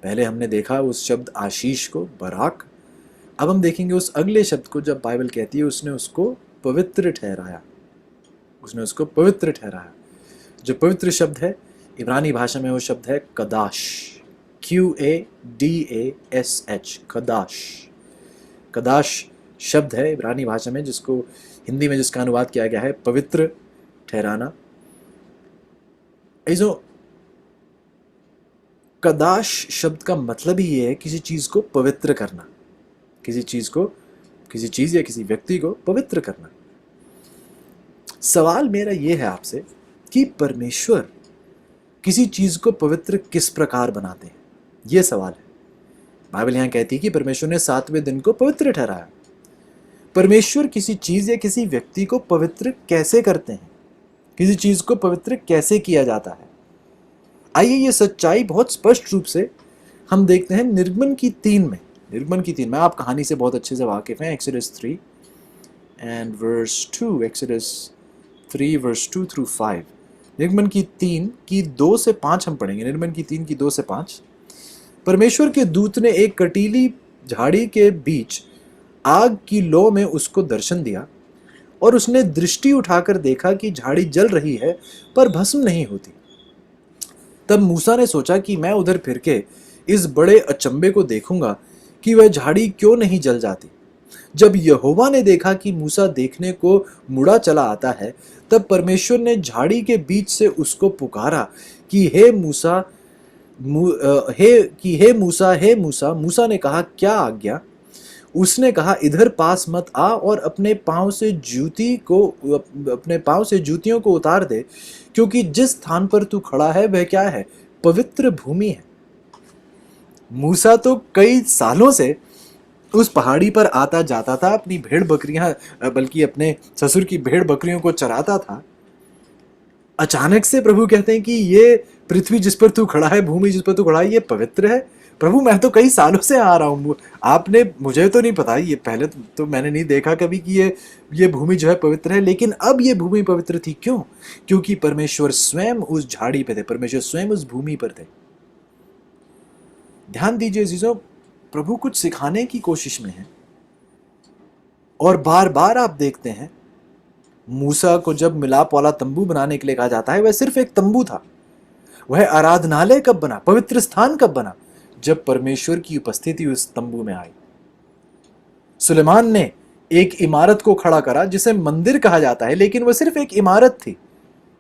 A: पहले हमने देखा उस शब्द आशीष को, बराक। अब हम देखेंगे उस अगले शब्द को, जब बाइबल कहती है उसने उसको पवित्र ठहराया, उसने उसको पवित्र ठहराया। जो पवित्र शब्द है इब्रानी भाषा में वो शब्द है कदाश, QADASH, कदाश। कदाश शब्द है इब्रानी भाषा में जिसको हिंदी में जिसका अनुवाद किया गया है पवित्र ठहराना। ऐसो कदाश शब्द का मतलब ही ये है किसी चीज को पवित्र करना, किसी चीज या किसी व्यक्ति को पवित्र करना। सवाल मेरा ये है आपसे कि परमेश्वर किसी चीज को पवित्र किस प्रकार बनाते हैं, ये सवाल है। बाइबल यहां कहती है कि परमेश्वर ने 7वें दिन को पवित्र ठहराया। परमेश्वर किसी चीज या किसी व्यक्ति को पवित्र कैसे करते हैं, किसी चीज को पवित्र कैसे किया जाता है? आइए ये सच्चाई बहुत स्पष्ट रूप से हम देखते हैं निर्गमन की 3 में। निर्गमन की 3 में आप कहानी से बहुत अच्छे से वाकिफ हैं। Exodus 3 and verse 2, Exodus 3 verse 2 through 5। निर्गमन की 3 की 2 से 5 हम पढ़ेंगे। निर्गमन की 3 की 2 से 5। परमेश्वर के दूत ने एक कटीली झाड़ी के बीच आग की लौ में उसको दर्शन दिया, और उसने दृष्टि उठाकर देखा कि झाड़ी जल रही है पर भस्म नहीं होती। तब मूसा ने सोचा कि मैं उधर फिर के इस बड़े अचंबे को देखूंगा कि वह झाड़ी क्यों नहीं जल जाती। जब यहोवा ने देखा कि मूसा देखने को मुड़ा चला आता है, तब परमेश्वर ने झाड़ी के बीच से उसको पुकारा कि हे मूसा, हे मूसा। मूसा ने कहा, क्या आज्ञा? उसने कहा, इधर पास मत आ और अपने पांव से जूतियों को उतार दे, क्योंकि जिस स्थान पर तू खड़ा है वह क्या है? पवित्र भूमि है। मूसा तो कई सालों से उस पहाड़ी पर आता जाता था, अपनी भेड़ बकरियां, बल्कि अपने ससुर की भेड़ बकरियों को चराता था। अचानक से प्रभु कहते हैं कि ये पृथ्वी जिस पर तू खड़ा है, भूमि जिस पर तू खड़ा है, ये पवित्र है। प्रभु मैं तो कई सालों से आ रहा हूँ, आपने, मुझे तो नहीं पता, ये पहले तो मैंने नहीं देखा कभी कि ये भूमि जो है पवित्र है, लेकिन अब ये भूमि पवित्र थी। क्यों? क्योंकि परमेश्वर स्वयं उस झाड़ी पे थे, परमेश्वर स्वयं उस भूमि पर थे। ध्यान दीजिए जीजो, प्रभु कुछ सिखाने की कोशिश में है, और बार बार आप देखते हैं मूसा को जब मिलाप वाला तंबू बनाने के लिए कहा जाता है, वह सिर्फ एक तंबू था। वह आराधनालय कब बना, पवित्र स्थान कब बना? जब परमेश्वर की उपस्थिति उस तंबू में आई। सुलेमान ने एक इमारत को खड़ा करा जिसे मंदिर कहा जाता है, लेकिन वह सिर्फ एक इमारत थी।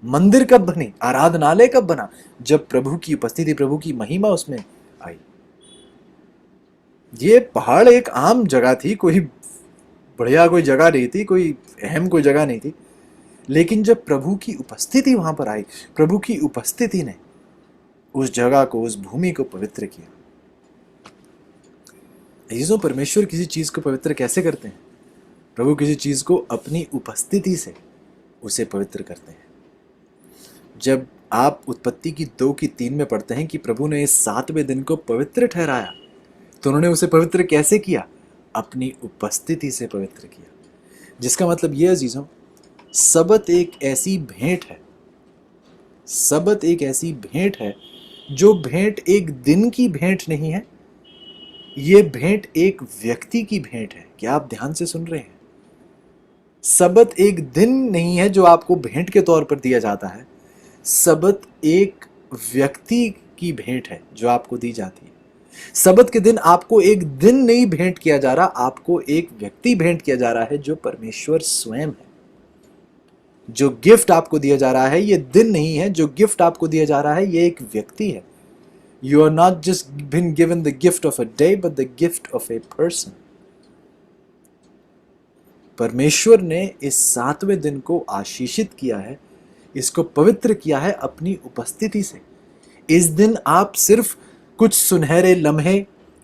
A: मंदिर कब बनी, आराधनालय कब बना? जब प्रभु की उपस्थिति, प्रभु की महिमा उसमें आई। ये पहाड़ एक आम जगह थी, कोई बढ़िया कोई जगह नहीं थी, कोई अहम कोई जगह नहीं थी, लेकिन जब प्रभु की उपस्थिति वहां पर आई, प्रभु की उपस्थिति ने उस जगह को, उस भूमि को पवित्र किया। अजीजों, परमेश्वर किसी चीज को पवित्र कैसे करते हैं? प्रभु किसी चीज को अपनी उपस्थिति से उसे पवित्र करते हैं। जब आप उत्पत्ति की 2 की 3 में पढ़ते हैं कि प्रभु ने इस 7वें दिन को पवित्र ठहराया, तो उन्होंने उसे पवित्र कैसे किया? अपनी उपस्थिति से पवित्र किया। जिसका मतलब यह अजीजों, सबत एक ऐसी भेंट है, सबत एक ऐसी भेंट है जो भेंट एक दिन की भेंट नहीं है, ये भेंट एक व्यक्ति की भेंट है। क्या आप ध्यान से सुन रहे हैं? सबत एक दिन नहीं है जो आपको भेंट के तौर पर दिया जाता है, सबत एक व्यक्ति की भेंट है जो आपको दी जाती है। सबत के दिन आपको एक दिन नहीं भेंट किया जा रहा, आपको एक व्यक्ति भेंट किया जा रहा है जो परमेश्वर स्वयं है। जो गिफ्ट आपको दिया जा रहा है ये दिन नहीं है, जो गिफ्ट आपको दिया जा रहा है ये एक व्यक्ति है। You are not just been given the gift of a day, but the gift of a person. परमेश्वर ने इस 7वें दिन को आशीषित किया है, इसको पवित्र किया है अपनी उपस्थिति से। इस दिन आप सिर्फ कुछ सुनहरे लम्हे,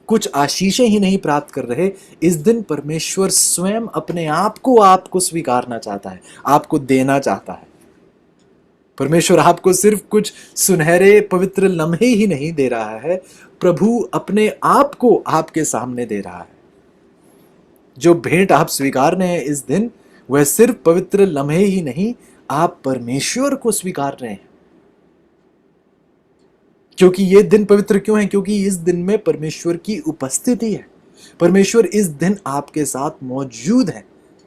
A: कुछ आशीषें ही नहीं प्राप्त कर रहे, इस दिन परमेश्वर स्वयं अपने आप को आपको स्वीकारना चाहता है, आपको देना चाहता है। परमेश्वर आपको सिर्फ कुछ सुनहरे पवित्र लम्हे ही नहीं दे रहा है, प्रभु अपने आप को आपके सामने दे रहा है। जो भेंट आप स्वीकार रहे हैं इस दिन, वह सिर्फ पवित्र लम्हे ही नहीं, आप परमेश्वर को स्वीकार रहे हैं। क्योंकि ये दिन पवित्र क्यों है? क्योंकि इस दिन में परमेश्वर की उपस्थिति है। परमेश्वर इस दिन आपके साथ मौजूद है,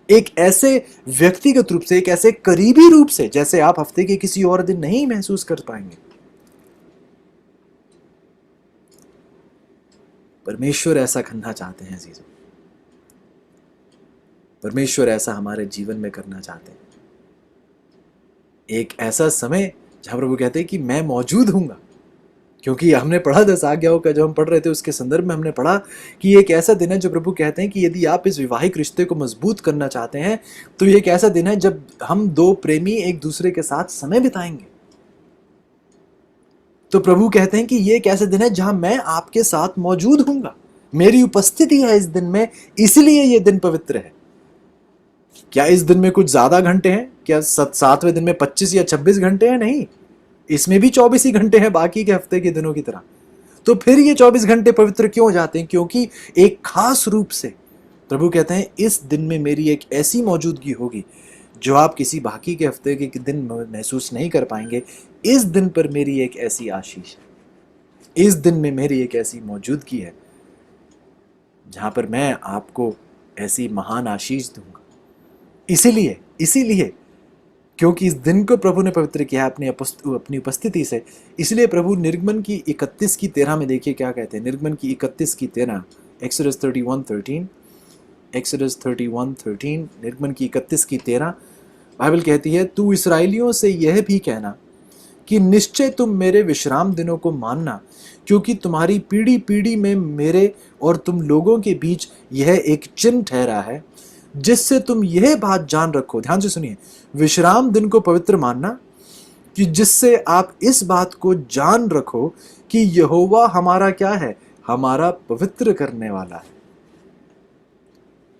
A: एक ऐसे व्यक्तिगत रूप से, एक ऐसे करीबी रूप से जैसे आप हफ्ते के किसी और दिन नहीं महसूस कर पाएंगे। परमेश्वर ऐसा करना चाहते हैं अजीजों, परमेश्वर ऐसा हमारे जीवन में करना चाहते हैं। एक ऐसा समय जहां प्रभु कहते हैं कि मैं मौजूद हूंगा। क्योंकि हमने पढ़ा 10 आज्ञाओं का, जब हम पढ़ रहे थे उसके संदर्भ में हमने पढ़ा कि एक ऐसा दिन है जो प्रभु कहते हैं कि यदि आप इस वैवाहिक रिश्ते को मजबूत करना चाहते हैं तो ये एक ऐसा दिन है जब हम 2 प्रेमी एक दूसरे के साथ समय बिताएंगे। तो प्रभु कहते हैं कि ये एक ऐसा दिन है जहां मैं आपके साथ मौजूद हूंगा, मेरी उपस्थिति है इस दिन में, इसलिए ये दिन पवित्र है। क्या इस दिन में कुछ ज्यादा घंटे हैं? क्या 7वें दिन में 25 या 26 घंटे हैं? नहीं, इसमें भी 24 ही घंटे हैं बाकी के हफ्ते के दिनों की तरह। तो फिर ये 24 घंटे पवित्र क्यों हो जाते हैं? क्योंकि एक खास रूप से प्रभु कहते हैं इस दिन में मेरी एक ऐसी मौजूदगी होगी जो आप किसी बाकी के हफ्ते के दिन महसूस नहीं कर पाएंगे। इस दिन पर मेरी एक ऐसी आशीष है, इस दिन में मेरी एक ऐसी मौजूदगी है जहां पर मैं आपको ऐसी महान आशीष दूंगा। इसीलिए क्योंकि इस दिन को प्रभु ने पवित्र किया है अपनी उपस्थिति से, इसलिए प्रभु निर्गमन की 31:13 में देखिए क्या कहते हैं। निर्गमन की 31:13, एक्सोडस 31:13, एक्सोडस 31:13, निर्गमन की 31:13 बाइबल कहती है, तू इस्राएलियों से यह भी कहना कि निश्चय तुम मेरे विश्राम दिनों को मानना, क्योंकि तुम्हारी पीढ़ी पीढ़ी में मेरे और तुम लोगों के बीच यह एक चिन्ह ठहरा है, जिससे तुम यह बात जान रखो। ध्यान से सुनिए, विश्राम दिन को पवित्र मानना कि जिससे आप इस बात को जान रखो कि यहोवा हमारा क्या है? हमारा पवित्र करने वाला है।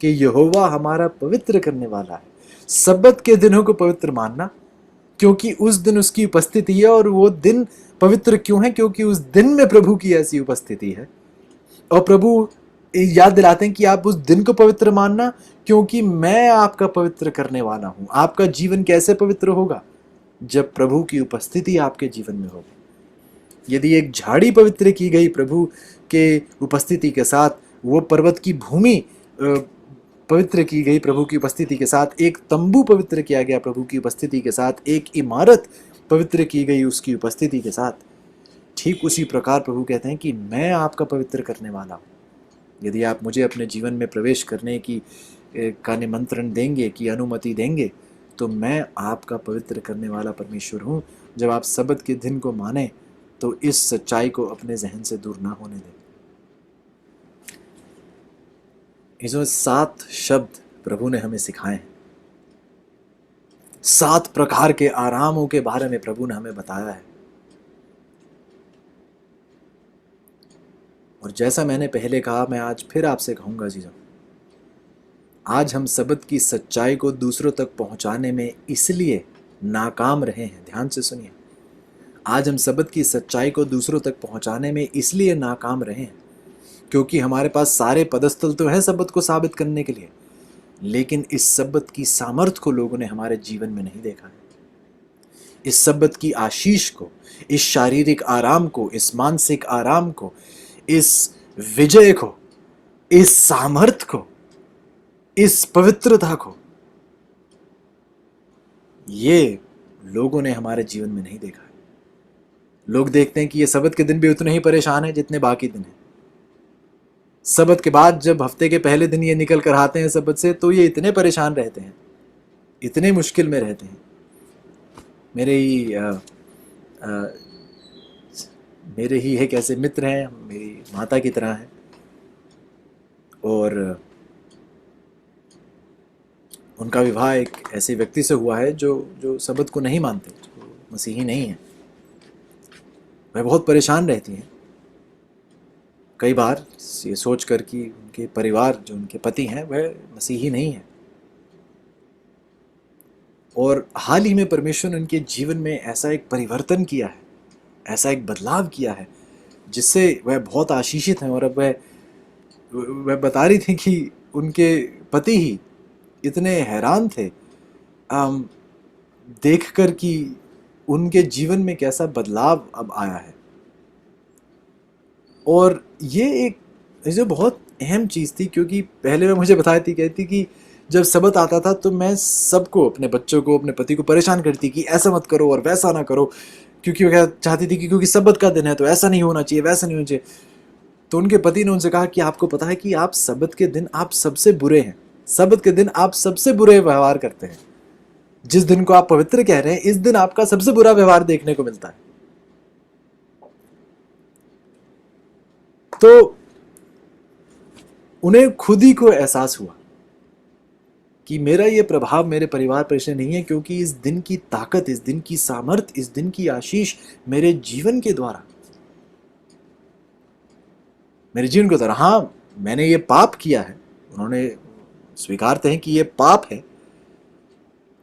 A: कि यहोवा हमारा पवित्र करने वाला है। सब्बत के दिनों को पवित्र मानना क्योंकि उस दिन उसकी उपस्थिति है। और वो दिन पवित्र क्यों है? क्योंकि उस दिन में प्रभु की ऐसी उपस्थिति है। और प्रभु याद दिलाते हैं कि आप उस दिन को पवित्र मानना, क्योंकि मैं आपका पवित्र करने वाला हूं। आपका जीवन कैसे पवित्र होगा? जब प्रभु की उपस्थिति आपके जीवन में होगी। यदि एक झाड़ी पवित्र की गई प्रभु के उपस्थिति के साथ, वो पर्वत की भूमि पवित्र की गई प्रभु की उपस्थिति के साथ, एक तंबू पवित्र किया गया प्रभु की उपस्थिति के साथ, एक इमारत पवित्र की गई उसकी उपस्थिति के साथ, ठीक उसी प्रकार प्रभु कहते हैं कि मैं आपका पवित्र करने वाला हूं। यदि आप मुझे अपने जीवन में प्रवेश करने की का निमंत्रण देंगे, की अनुमति देंगे, तो मैं आपका पवित्र करने वाला परमेश्वर हूं। जब आप सबत के दिन को माने तो इस सच्चाई को अपने जहन से दूर ना होने दें। इसमें 7 शब्द प्रभु ने हमें सिखाए हैं। 7 प्रकार के आरामों के बारे में प्रभु ने हमें बताया है। और जैसा मैंने पहले कहा, मैं आज फिर आपसे कहूंगा जीजों, आज हम सबत की सच्चाई को दूसरों तक पहुंचाने में इसलिए नाकाम रहे हैं। ध्यान से सुनिए, आज हम सबत की सच्चाई को दूसरों तक पहुंचाने में इसलिए नाकाम रहे हैं क्योंकि हमारे पास सारे पदस्थल तो हैं सबत को साबित करने के लिए, लेकिन इस सबत की सामर्थ को लोगों ने हमारे जीवन में नहीं देखा है। इस सबत की आशीष को, इस शारीरिक आराम को, इस मानसिक आराम को, इस विजय को, इस सामर्थ को, इस पवित्रता को, ये लोगों ने हमारे जीवन में नहीं देखा है। लोग देखते हैं कि ये सबत के दिन भी उतने ही परेशान हैं जितने बाकी दिन हैं। सबत के बाद जब हफ्ते के पहले दिन ये निकल कर आते हैं सबत से, तो ये इतने परेशान रहते हैं, इतने मुश्किल में रहते हैं। मेरे ही एक ऐसे मित्र हैं, मेरी माता की तरह हैं, और उनका विवाह एक ऐसे व्यक्ति से हुआ है जो सबत को नहीं मानते, जो मसीही नहीं है। वह बहुत परेशान रहती हैं कई बार ये सोच कर कि उनके परिवार, जो उनके पति हैं, वह मसीही नहीं है। और हाल ही में परमेश्वर ने उनके जीवन में ऐसा एक परिवर्तन किया है, ऐसा एक बदलाव किया है, जिससे वह बहुत आशीषित हैं। और अब वह बता रही थी कि उनके पति ही इतने हैरान थे देखकर कि उनके जीवन में कैसा बदलाव अब आया है। और ये बहुत अहम चीज़ थी, क्योंकि पहले वह मुझे बताई थी, कहती कि जब सबत आता था तो मैं सबको, अपने बच्चों को, अपने पति को परेशान करती कि ऐसा मत करो और वैसा ना करो, क्योंकि वह चाहती थी कि क्योंकि सबत का दिन है तो ऐसा नहीं होना चाहिए, वैसा नहीं होना चाहिए। तो उनके पति ने उनसे कहा कि आपको पता है कि आप सबत के दिन आप सबसे बुरे हैं, सबत के दिन आप सबसे बुरे व्यवहार करते हैं। जिस दिन को आप पवित्र कह रहे हैं, इस दिन आपका सबसे बुरा व्यवहार देखने को मिलता है। तो उन्हें खुद ही को एहसास हुआ कि मेरा ये प्रभाव मेरे परिवार पर इसलिए नहीं है क्योंकि इस दिन की ताकत, इस दिन की सामर्थ, इस दिन की आशीष मेरे जीवन के द्वारा, मेरे जीवन के द्वारा, हाँ मैंने ये पाप किया है, उन्होंने स्वीकारते हैं कि ये पाप है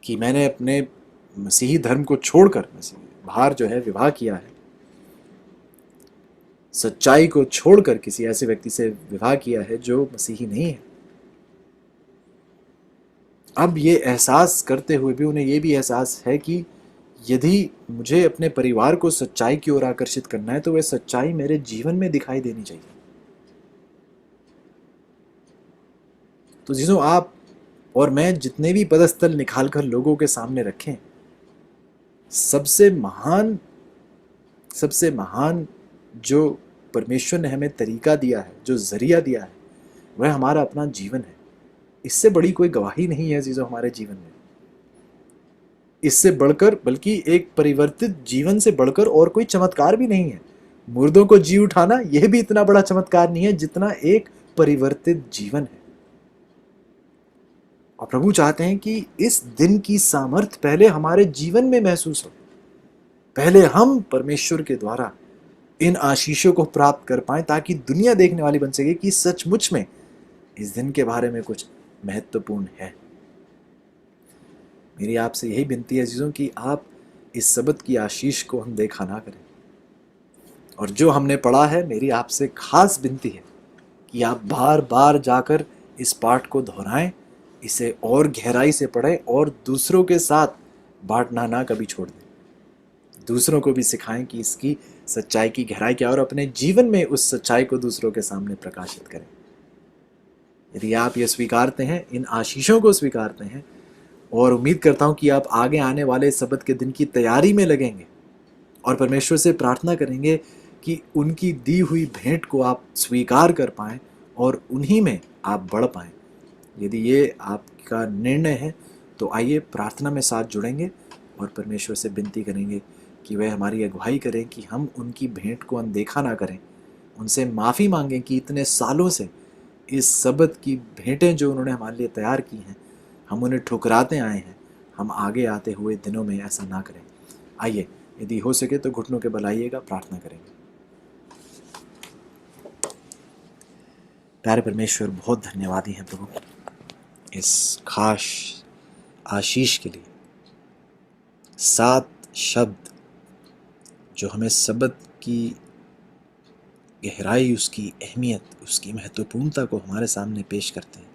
A: कि मैंने अपने मसीही धर्म को छोड़कर बाहर जो है विवाह किया है, सच्चाई को छोड़कर किसी ऐसे व्यक्ति से विवाह किया है जो मसीही नहीं है। अब ये एहसास करते हुए भी उन्हें ये भी एहसास है कि यदि मुझे अपने परिवार को सच्चाई की ओर आकर्षित करना है तो वह सच्चाई मेरे जीवन में दिखाई देनी चाहिए। तो जीजों, आप और मैं जितने भी पदस्थल निकाल कर लोगों के सामने रखें, सबसे महान जो परमेश्वर ने हमें तरीका दिया है, जो जरिया दिया है, वह हमारा अपना जीवन है। इससे बड़ी कोई गवाही नहीं है जीजों हमारे जीवन में। इससे बढ़कर, बल्कि एक परिवर्तित जीवन से बढ़कर और कोई चमत्कार भी नहीं है। मुर्दों को जी उठाना यह भी इतना बड़ा चमत्कार नहीं है जितना एक परिवर्तित जीवन है। और प्रभु चाहते हैं कि इस दिन की सामर्थ पहले हमारे जीवन में महसूस हो, पहले हम परमेश्वर के द्वारा इन आशीषों को प्राप्त कर पाएं, ताकि दुनिया देखने वाली बन सके कि सचमुच में इस दिन के बारे में कुछ महत्वपूर्ण है। मेरी आपसे यही विनती है जीजों कि आप इस सबत की आशीष को हम देखा ना करें। और जो हमने पढ़ा है, मेरी आपसे खास विनती है कि आप बार बार जाकर इस पाठ को दोहराएं, इसे और गहराई से पढ़ें और दूसरों के साथ बांटना ना कभी छोड़ दें। दूसरों को भी सिखाएं कि इसकी सच्चाई की गहराई क्या है और अपने जीवन में उस सच्चाई को दूसरों के सामने प्रकाशित करें। यदि आप ये स्वीकारते हैं, इन आशीषों को स्वीकारते हैं, और उम्मीद करता हूं कि आप आगे आने वाले सबत के दिन की तैयारी में लगेंगे और परमेश्वर से प्रार्थना करेंगे कि उनकी दी हुई भेंट को आप स्वीकार कर पाएं और उन्हीं में आप बढ़ पाएं। यदि ये आपका निर्णय है तो आइए प्रार्थना में साथ जुड़ेंगे और परमेश्वर से विनती करेंगे कि वह हमारी अगुवाई करें कि हम उनकी भेंट को अनदेखा ना करें। उनसे माफ़ी मांगें कि इतने सालों से इस सबत की भेंटें जो उन्होंने हमारे लिए तैयार की हैं, हम उन्हें ठुकराते आए हैं। हम आगे आते हुए दिनों में ऐसा ना करें। आइए, यदि हो सके तो घुटनों के बल आइएगा, प्रार्थना करेंगे। प्यारे परमेश्वर, बहुत धन्यवादी हैं प्रभु इस खास आशीष के लिए। 7 शब्द जो हमें सबत की गहराई, उसकी अहमियत, उसकी महत्वपूर्णता को हमारे सामने पेश करते हैं।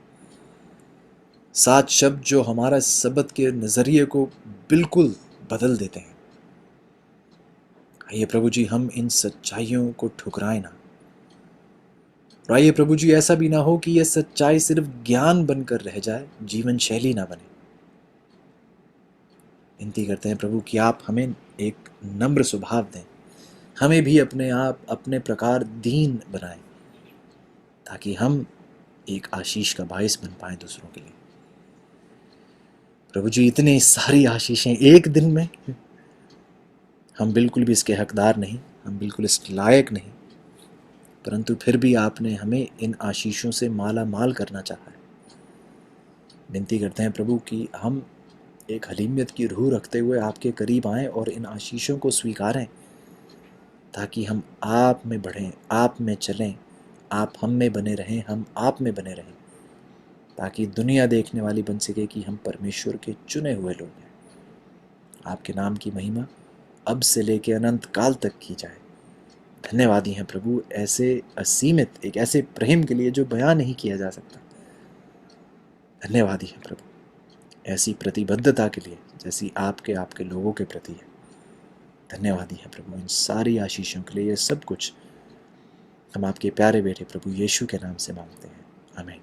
A: 7 शब्द जो हमारा सबत के नज़रिए को बिल्कुल बदल देते हैं। आइए प्रभु जी, हम इन सच्चाइयों को ठुकराएं ना। और आइए प्रभु जी, ऐसा भी ना हो कि यह सच्चाई सिर्फ ज्ञान बनकर रह जाए, जीवन शैली ना बने। विनती करते हैं प्रभु कि आप हमें एक नम्र स्वभाव दें, हमें भी अपने आप अपने प्रकार दीन बनाएं, ताकि हम एक आशीष का बायस बन पाए दूसरों के लिए। प्रभु जी, इतनी सारी आशीषें एक दिन में, हम बिल्कुल भी इसके हकदार नहीं, हम बिल्कुल इसके लायक नहीं, परंतु फिर भी आपने हमें इन आशीषों से माला माल करना चाहा है। विनती करते हैं प्रभु कि हम एक हलीमियत की रूह रखते हुए आपके करीब आएं और इन आशीषों को स्वीकारें, ताकि हम आप में बढ़ें, आप में चलें, आप हम में बने रहें, हम आप में बने रहें, ताकि दुनिया देखने वाली बन सके कि हम परमेश्वर के चुने हुए लोग हैं। आपके नाम की महिमा अब से लेकर अनंत काल तक की जाए। धन्यवादी हैं प्रभु ऐसे असीमित, एक ऐसे प्रेम के लिए जो बयान नहीं किया जा सकता। धन्यवादी हैं प्रभु ऐसी प्रतिबद्धता के लिए जैसी आपके लोगों के प्रति है। धन्यवादी हैं प्रभु इन सारी आशीषों के लिए। ये सब कुछ हम आपके प्यारे बेटे प्रभु यीशु के नाम से मांगते हैं, आमीन।